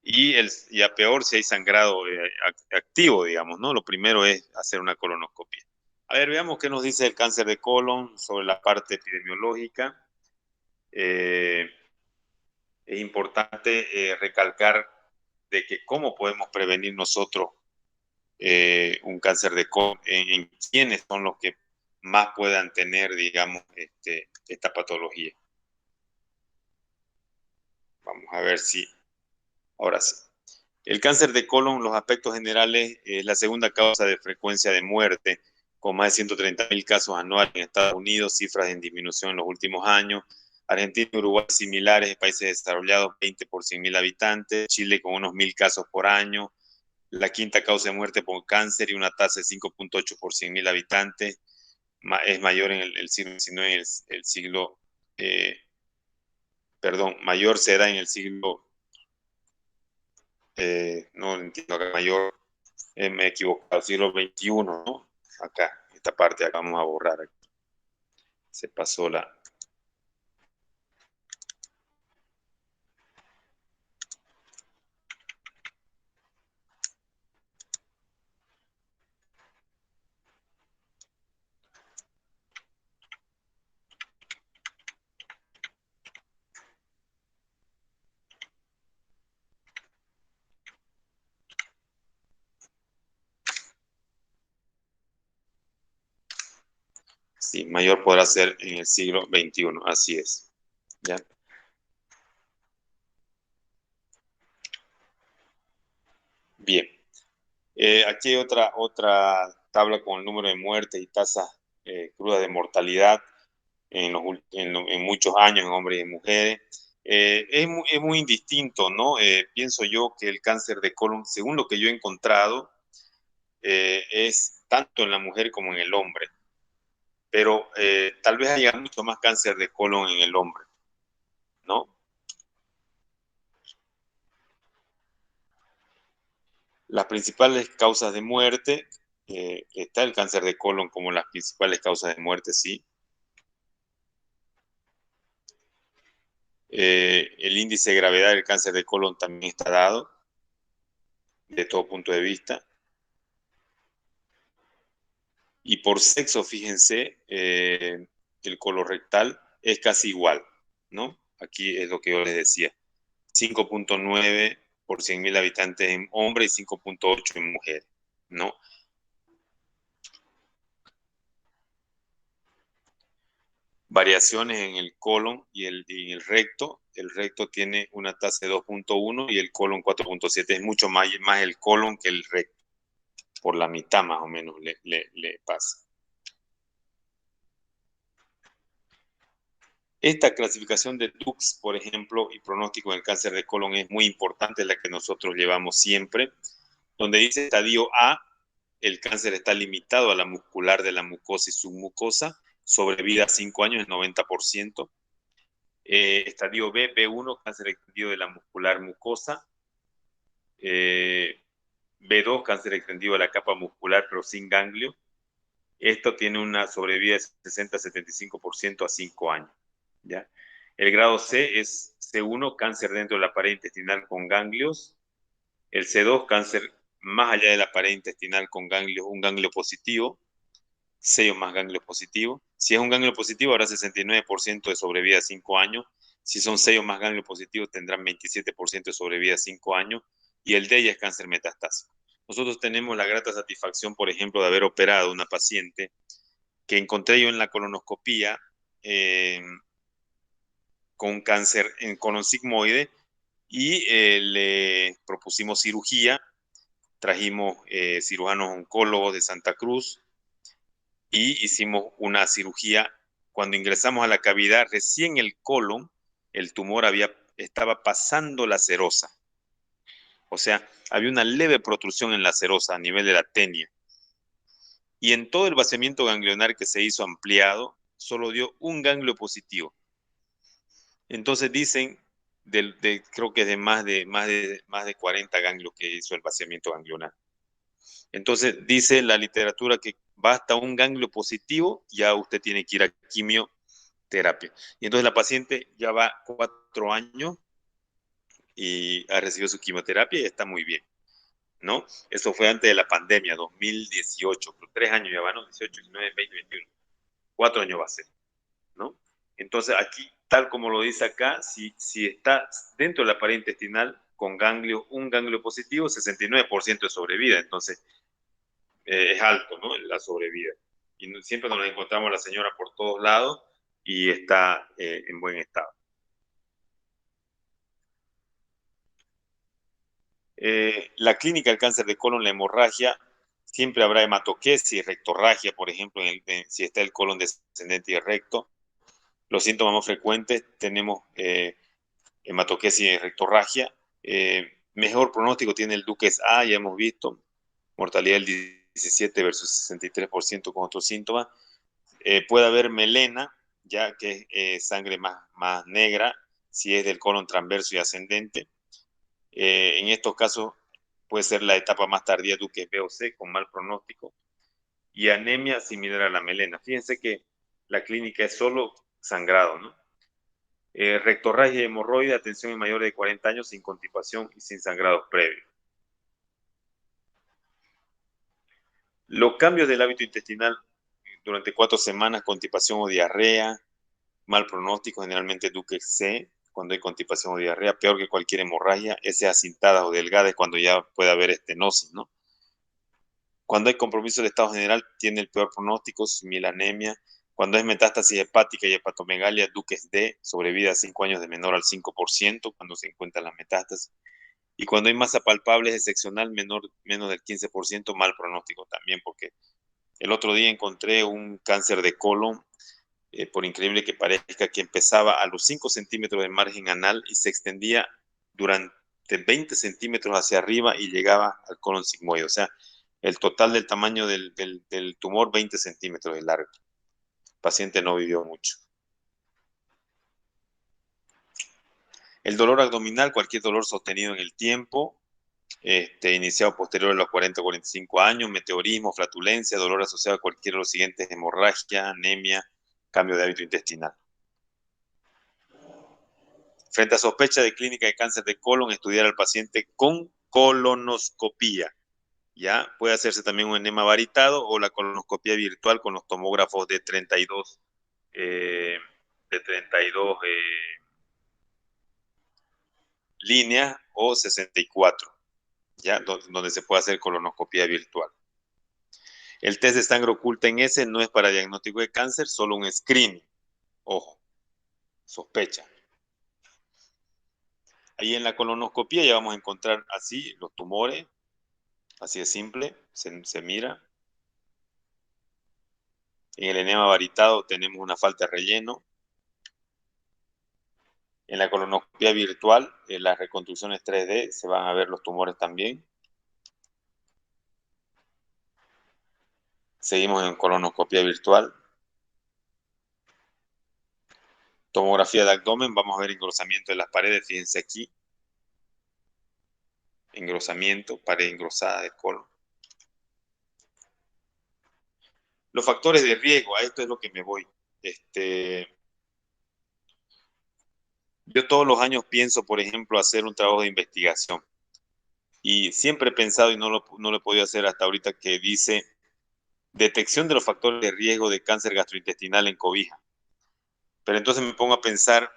Y a peor si hay sangrado activo, digamos, ¿no? Lo primero es hacer una colonoscopia. A ver, veamos qué nos dice el cáncer de colon sobre la parte epidemiológica. Es importante recalcar de que cómo podemos prevenir nosotros un cáncer de colon, en quiénes son los que más puedan tener, digamos, esta patología. Vamos a ver si, ahora sí. El cáncer de colon, los aspectos generales, es la segunda causa de frecuencia de muerte, con más de 130,000 casos anuales en Estados Unidos, cifras en disminución en los últimos años. Argentina y Uruguay similares, países desarrollados, 20 por 100,000 habitantes. Chile con unos 1,000 casos por año. La quinta causa de muerte por cáncer y una tasa de 5.8 por 100,000 habitantes. Es mayor en el siglo XIX, el siglo, mayor será en el siglo, no entiendo acá, mayor, me he equivocado, siglo XXI, ¿no? Acá, esta parte acá vamos a borrar aquí. Se pasó la... Sí, mayor podrá ser en el siglo XXI, así es. ¿Ya? Bien. Aquí hay otra tabla con el número de muertes y tasas crudas de mortalidad en muchos años en hombres y en mujeres. Es muy indistinto, ¿no? Pienso yo que el cáncer de colon, según lo que yo he encontrado, es tanto en la mujer como en el hombre. Pero tal vez haya mucho más cáncer de colon en el hombre, ¿no? Las principales causas de muerte, está el cáncer de colon como las principales causas de muerte, sí. El índice de gravedad del cáncer de colon también está dado, de todo punto de vista. Y por sexo, fíjense, el colorectal es casi igual, ¿no? Aquí es lo que yo les decía. 5.9 por 100.000 habitantes en hombres y 5.8 en mujeres, ¿no? Variaciones en el colon y el recto. El recto tiene una tasa de 2.1 y el colon 4.7. Es mucho más el colon que el recto. Por la mitad más o menos le pasa. Esta clasificación de Dux, por ejemplo, y pronóstico del cáncer de colon es muy importante, la que nosotros llevamos siempre, donde dice estadio A, el cáncer está limitado a la muscular de la mucosa y submucosa, sobrevida a 5 años, el 90%. Estadio B, B1, cáncer extendido de la muscular mucosa. B2, cáncer extendido de la capa muscular, pero sin ganglio. Esto tiene una sobrevida de 60-75% a 5 años. ¿Ya? El grado C es C1, cáncer dentro de la pared intestinal con ganglios. El C2, cáncer más allá de la pared intestinal con ganglios, un ganglio positivo. 6 o más ganglios positivos. Si es un ganglio positivo, habrá 69% de sobrevida a 5 años. Si son 6 o más ganglios positivos, tendrán 27% de sobrevida a 5 años. Y el D ya es cáncer metastásico. Nosotros tenemos la grata satisfacción, por ejemplo, de haber operado a una paciente que encontré yo en la colonoscopía con cáncer en colon sigmoide y le propusimos cirugía. Trajimos cirujanos oncólogos de Santa Cruz y hicimos una cirugía. Cuando ingresamos a la cavidad, recién el colon, el tumor estaba pasando la serosa. O sea, había una leve protrusión en la serosa a nivel de la tenia. Y en todo el vaciamiento ganglionar que se hizo ampliado, solo dio un ganglio positivo. Entonces dicen, creo que es de más de 40 ganglios que hizo el vaciamiento ganglionar. Entonces dice la literatura que basta un ganglio positivo, ya usted tiene que ir a quimioterapia. Y entonces la paciente ya va 4 años y ha recibido su quimioterapia y está muy bien, ¿no? Eso fue antes de la pandemia, 2018, 3 años ya van, ¿no? 18, 19, 20, 21. 4 años va a ser, ¿no? Entonces aquí, tal como lo dice acá, si está dentro de la pared intestinal con un ganglio positivo, 69% de sobrevida. Entonces es alto, ¿no? La sobrevida. Y siempre nos encontramos a la señora por todos lados y está en buen estado. La clínica del cáncer de colon, la hemorragia, siempre habrá hematoquesis, rectorragia, por ejemplo, si está el colon descendente y el recto. Los síntomas más frecuentes tenemos hematoquesis y rectorragia. Mejor pronóstico tiene el Dukes A, ya hemos visto, mortalidad del 17 versus 63% con otros síntomas. Puede haber melena, ya que es sangre más negra, si es del colon transverso y ascendente. En estos casos puede ser la etapa más tardía Dukes B o C con mal pronóstico. Y anemia similar a la melena. Fíjense que la clínica es solo sangrado, ¿no? Rectorragia y hemorroide, atención en mayores de 40 años sin constipación y sin sangrados previos. Los cambios del hábito intestinal durante 4 semanas, constipación o diarrea, mal pronóstico, generalmente Dukes C, cuando hay constipación o diarrea, peor que cualquier hemorragia, S acintada o delgada es cuando ya puede haber estenosis, ¿no? Cuando hay compromiso del estado general, tiene el peor pronóstico, similanemia. Cuando es metástasis hepática y hepatomegalia, Dukes D, sobrevida a 5 años de menor al 5%, cuando se encuentran las metástasis. Y cuando hay masa palpable es excepcional, menos del 15%, mal pronóstico también, porque el otro día encontré un cáncer de colon, por increíble que parezca, que empezaba a los 5 centímetros de margen anal y se extendía durante 20 centímetros hacia arriba y llegaba al colon sigmoide. O sea, el total del tamaño del tumor, 20 centímetros de largo. El paciente no vivió mucho. El dolor abdominal, cualquier dolor sostenido en el tiempo, iniciado posterior a los 40 o 45 años, meteorismo, flatulencia, dolor asociado a cualquiera de los siguientes: hemorragia, anemia, cambio de hábito intestinal. Frente a sospecha de clínica de cáncer de colon, estudiar al paciente con colonoscopía. Ya puede hacerse también un enema varitado o la colonoscopía virtual con los tomógrafos de 32 líneas o 64, ya donde se puede hacer colonoscopía virtual. El test de sangre oculta en S no es para diagnóstico de cáncer, solo un screening. Ojo, sospecha. Ahí en la colonoscopía ya vamos a encontrar así los tumores, así de simple, se mira. En el enema varitado tenemos una falta de relleno. En la colonoscopia virtual, en las reconstrucciones 3D, se van a ver los tumores también. Seguimos en colonoscopia virtual. Tomografía de abdomen, vamos a ver engrosamiento de las paredes, fíjense aquí. Engrosamiento, pared engrosada del colon. Los factores de riesgo, a esto es lo que me voy. Yo todos los años pienso, por ejemplo, hacer un trabajo de investigación. Y siempre he pensado, y no lo he podido hacer hasta ahorita, que dice detección de los factores de riesgo de cáncer gastrointestinal en cobija. Pero entonces me pongo a pensar,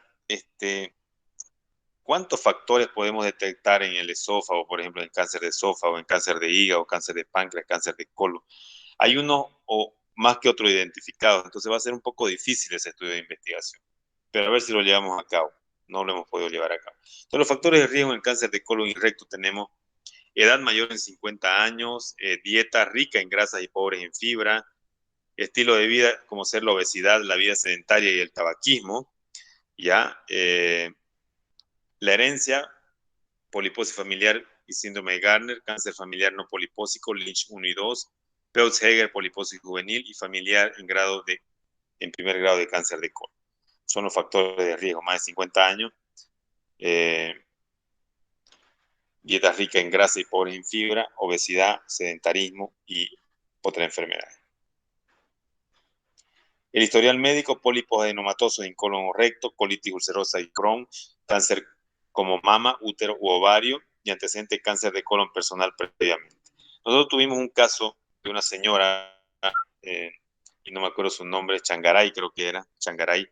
¿cuántos factores podemos detectar en el esófago, por ejemplo, en cáncer de esófago, en cáncer de hígado, cáncer de páncreas, cáncer de colon? Hay uno o más que otro identificado, entonces va a ser un poco difícil ese estudio de investigación. Pero a ver si lo llevamos a cabo. No lo hemos podido llevar a cabo. Entonces, los factores de riesgo en cáncer de colon y recto tenemos edad mayor en 50 años, dieta rica en grasas y pobres en fibra, estilo de vida como ser la obesidad, la vida sedentaria y el tabaquismo, ¿ya? La herencia, poliposis familiar y síndrome de Gardner, cáncer familiar no polipósico, Lynch 1 y 2, Peutz-Jeghers, poliposis juvenil y familiar en primer grado de cáncer de colon. Son los factores de riesgo, más de 50 años, dieta rica en grasa y pobre en fibra, obesidad, sedentarismo y otra enfermedad. El historial médico: pólipos adenomatosos en colon o recto, colitis ulcerosa y Crohn, cáncer como mama, útero u ovario y antecedente cáncer de colon personal previamente. Nosotros tuvimos un caso de una señora, y no me acuerdo su nombre, Changaray creo que era, Changaray,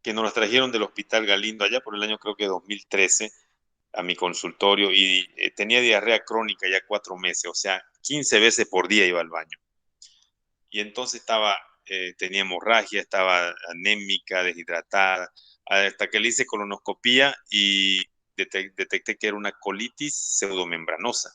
que nos la trajeron del Hospital Galindo allá por el año creo que 2013 a mi consultorio y tenía diarrea crónica ya 4 meses, o sea, 15 veces por día iba al baño. Y entonces tenía hemorragia, estaba anémica, deshidratada, hasta que le hice colonoscopía y detecté que era una colitis pseudomembranosa.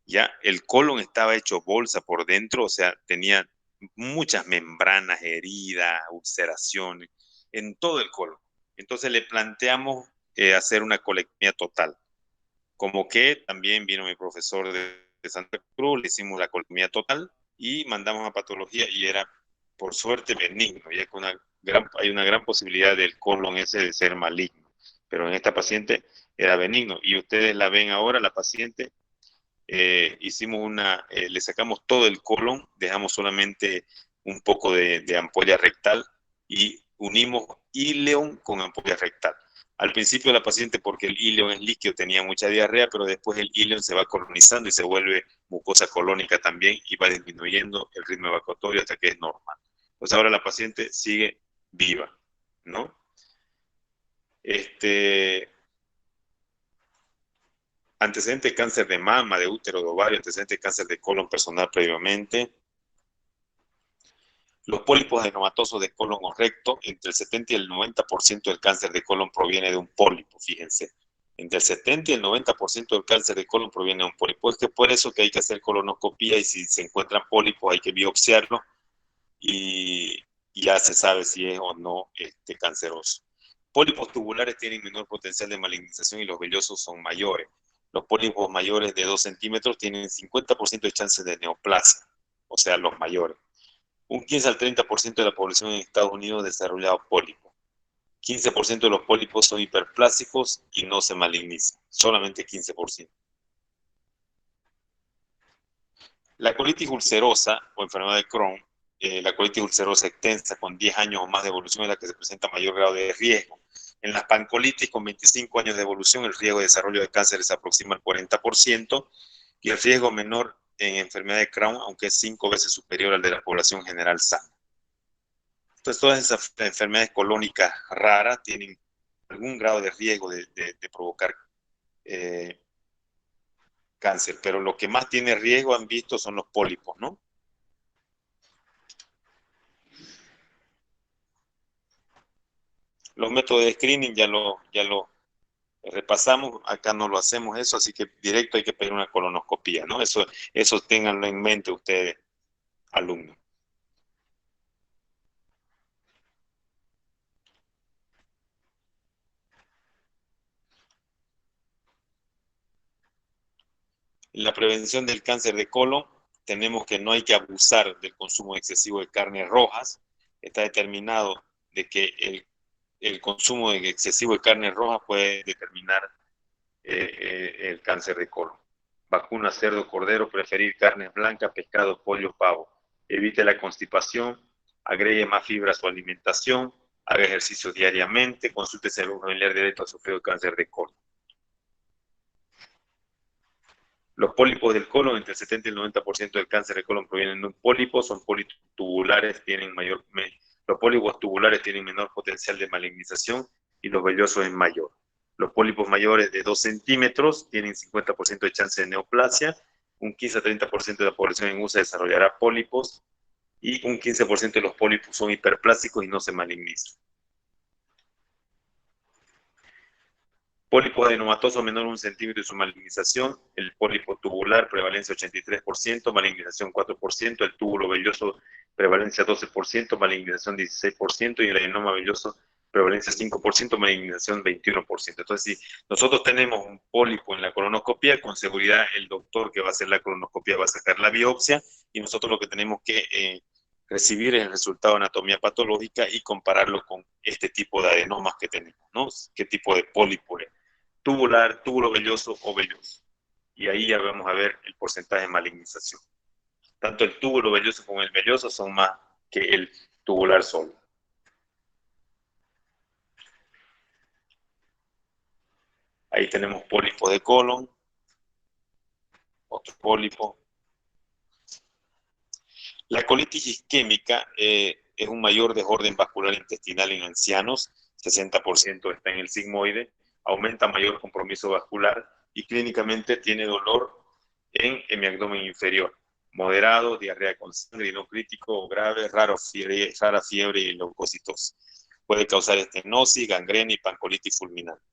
Ya el colon estaba hecho bolsa por dentro, o sea, tenía muchas membranas, heridas, ulceraciones, en todo el colon. Entonces le planteamos hacer una colectomía total. Como que también vino mi profesor de Santa Cruz, le hicimos la colectomía total y mandamos a patología y era, por suerte, benigno, ya que hay una gran posibilidad del colon ese de ser maligno, pero en esta paciente era benigno y ustedes la ven ahora, la paciente, le sacamos todo el colon, dejamos solamente un poco de ampolla rectal y unimos ileón con ampolla rectal. Al principio la paciente, porque el ileón es líquido, tenía mucha diarrea, pero después el ileón se va colonizando y se vuelve mucosa colónica también y va disminuyendo el ritmo evacuatorio hasta que es normal. Pues ahora la paciente sigue viva, ¿no? Antecedente de cáncer de mama, de útero, de ovario, antecedente de cáncer de colon personal previamente. Los pólipos adenomatosos de colon o recto, entre el 70 y el 90% del cáncer de colon proviene de un pólipo, fíjense. Entre el 70 y el 90% del cáncer de colon proviene de un pólipo. Es que por eso que hay que hacer colonoscopía y si se encuentran pólipos hay que biopsiarlo y ya se sabe si es o no canceroso. Pólipos tubulares tienen menor potencial de malignización y los vellosos son mayores. Los pólipos mayores de 2 centímetros tienen 50% de chances de neoplasia, o sea, los mayores. Un 15 al 30% de la población en Estados Unidos desarrolla pólipos. 15% de los pólipos son hiperplásicos y no se malignizan, solamente 15%. La colitis ulcerosa o enfermedad de Crohn, la colitis ulcerosa extensa con 10 años o más de evolución es la que se presenta mayor grado de riesgo. En las pancolitis con 25 años de evolución, el riesgo de desarrollo de cáncer se aproxima al 40% y el riesgo menor en enfermedad de Crohn, aunque es 5 veces superior al de la población general sana. Entonces, todas esas enfermedades colónicas raras tienen algún grado de riesgo de provocar cáncer, pero lo que más tiene riesgo, han visto, son los pólipos, ¿no? Los métodos de screening ya lo repasamos, acá no lo hacemos eso, así que directo hay que pedir una colonoscopía, ¿no? Eso ténganlo en mente ustedes, alumnos. La prevención del cáncer de colon, tenemos que no hay que abusar del consumo excesivo de carnes rojas. Está determinado de que el consumo excesivo de carne roja puede determinar el cáncer de colon. Vacuna, cerdo, cordero, preferir carnes blancas, pescado, pollo, pavo. Evite la constipación, agregue más fibra a su alimentación, haga ejercicio diariamente, consúltese a un familiar directo a sufrir de cáncer de colon. Los pólipos del colon, entre el 70 y el 90% del cáncer de colon provienen de un pólipo, son pólipos tubulares, los pólipos tubulares tienen menor potencial de malignización y los vellosos es mayor. Los pólipos mayores de 2 centímetros tienen 50% de chance de neoplasia, un 15 a 30% de la población en USA desarrollará pólipos y un 15% de los pólipos son hiperplásicos y no se malignizan. Pólipo adenomatoso menor de 1 centímetro y su malignización, el pólipo tubular, prevalencia 83%, malignización 4%, el túbulo velloso, prevalencia 12%, malignización 16%, y el adenoma velloso, prevalencia 5%, malignización 21%. Entonces, si nosotros tenemos un pólipo en la colonoscopia, con seguridad el doctor que va a hacer la colonoscopia va a sacar la biopsia, y nosotros lo que tenemos que recibir es el resultado de anatomía patológica y compararlo con este tipo de adenomas que tenemos, ¿no? ¿Qué tipo de pólipo es? Tubular, túbulo velloso o velloso. Y ahí ya vamos a ver el porcentaje de malignización. Tanto el túbulo velloso como el velloso son más que el tubular solo. Ahí tenemos pólipo de colon, otro pólipo. La colitis isquémica es un mayor desorden vascular intestinal en ancianos, 60% está en el sigmoide, aumenta mayor compromiso vascular y clínicamente tiene dolor en mi abdomen inferior, moderado, diarrea con sangre, no crítico o grave, rara fiebre y leucocitosis. Puede causar estenosis, gangrena y pancolitis fulminante.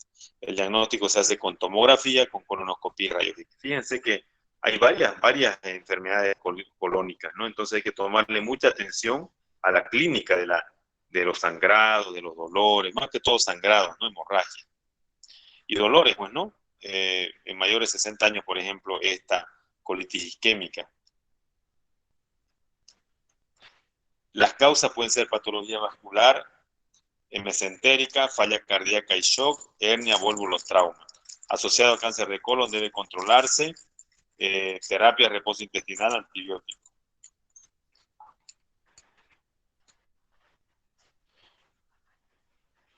El diagnóstico se hace con tomografía, con colonoscopia y rayos X. Fíjense que hay varias enfermedades colónicas, ¿no? Entonces hay que tomarle mucha atención a la clínica de los sangrados, de los dolores, más que todo sangrados, ¿no? Hemorragia. Y dolores, pues, ¿no? En mayores de 60 años, por ejemplo, esta colitis isquémica. Las causas pueden ser patología vascular, mesentérica, falla cardíaca y shock, hernia, válvulas, trauma. Asociado a cáncer de colon debe controlarse, terapia, reposo intestinal, antibiótico.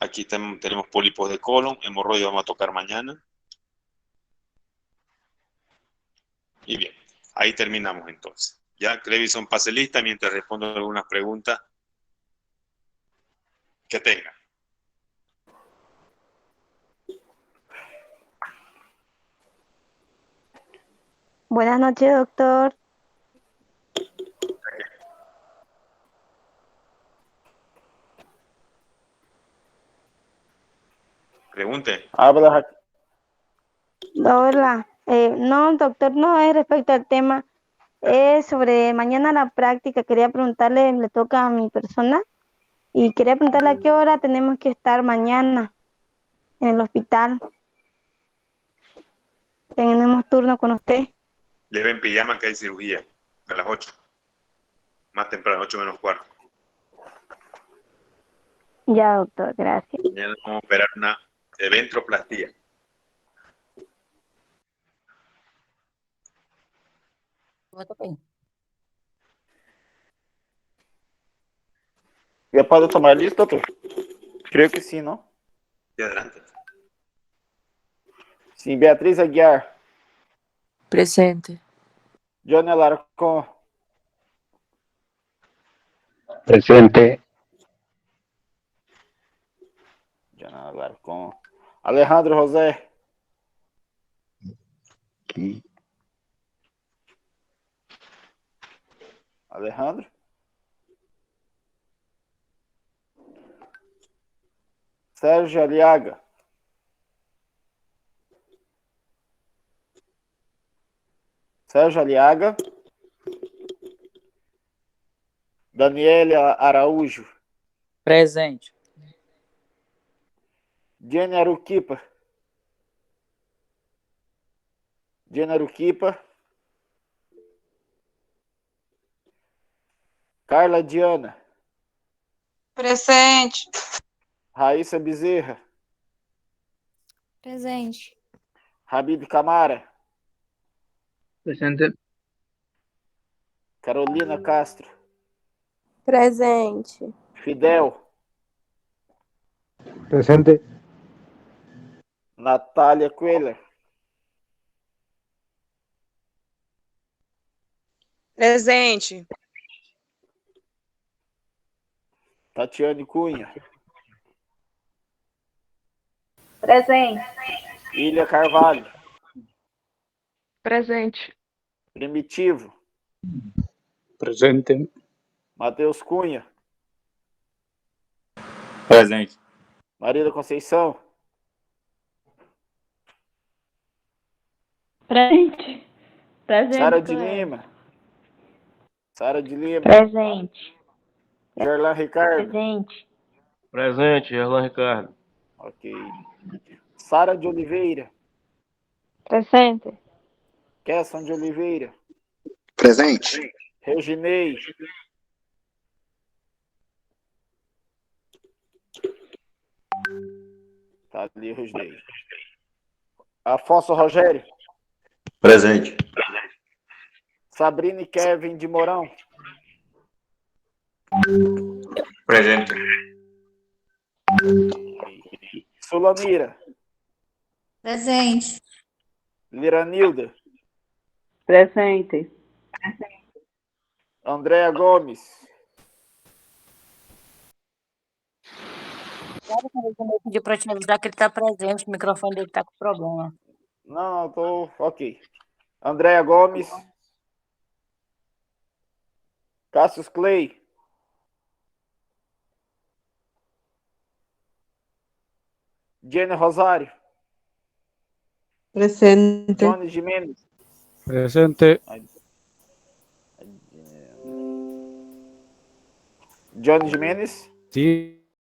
Aquí tenemos pólipos de colon, hemorroides vamos a tocar mañana. Y bien, ahí terminamos entonces. Ya, Clevison, pase lista mientras respondo algunas preguntas que tenga. Buenas noches, doctor. Pregunte. Habla, Raquel. Hola. No, doctor, no es respecto al tema. Es sobre mañana la práctica. Quería preguntarle, le toca a mi persona. Y quería preguntarle a qué hora tenemos que estar mañana en el hospital. Tenemos turno con usted. Le ven pijama que hay cirugía a las 8. Más temprano, 8 menos cuarto. Ya, doctor, gracias. Mañana vamos a operar una ventroplastía. Muito bem. ¿Ya puedo tomar lista, doctor? Creo que sí, ¿no? Y adelante. Sim, Beatriz Aguiar. Presente. Johnny Alarcón. Presente. Johnny Alarcón. Alejandro José. Aqui. Alejandro. Sérgio Aliaga. Sérgio Aliaga. Daniele Araújo. Presente. Jenny Aruquipa. Jenny Aruquipa. Carla Diana. Presente. Raíssa Bezerra. Presente. Habib Camara. Presente. Carolina Castro. Presente. Fidel. Presente. Natália Coelho. Presente. Tatiane Cunha. Presente. Ilha Carvalho. Presente. Primitivo. Presente. Matheus Cunha. Presente. Maria da Conceição. Presente. Presente. Sara de Lima. Sara de Lima. Presente. Gerlan Ricardo. Presente. Presente, Gerlan Ricardo. Ok. Sara de Oliveira. Presente. Kesson de Oliveira. Presente. Reginei. Tá ali, Reginei. Afonso Rogério. Presente. Sabrina e Kevin de Mourão. Presente. Sulamira. Presente. Liranilda. Presente. Andréa Gomes. Eu pedi para te avisar que ele está presente, o microfone dele está com problema. Não, tô ok. Andréa Gomes. Cassius Clay. Jenny Rosário. Presente. Johnny Jimenez. Presente. Johnny Jimenez. Sí.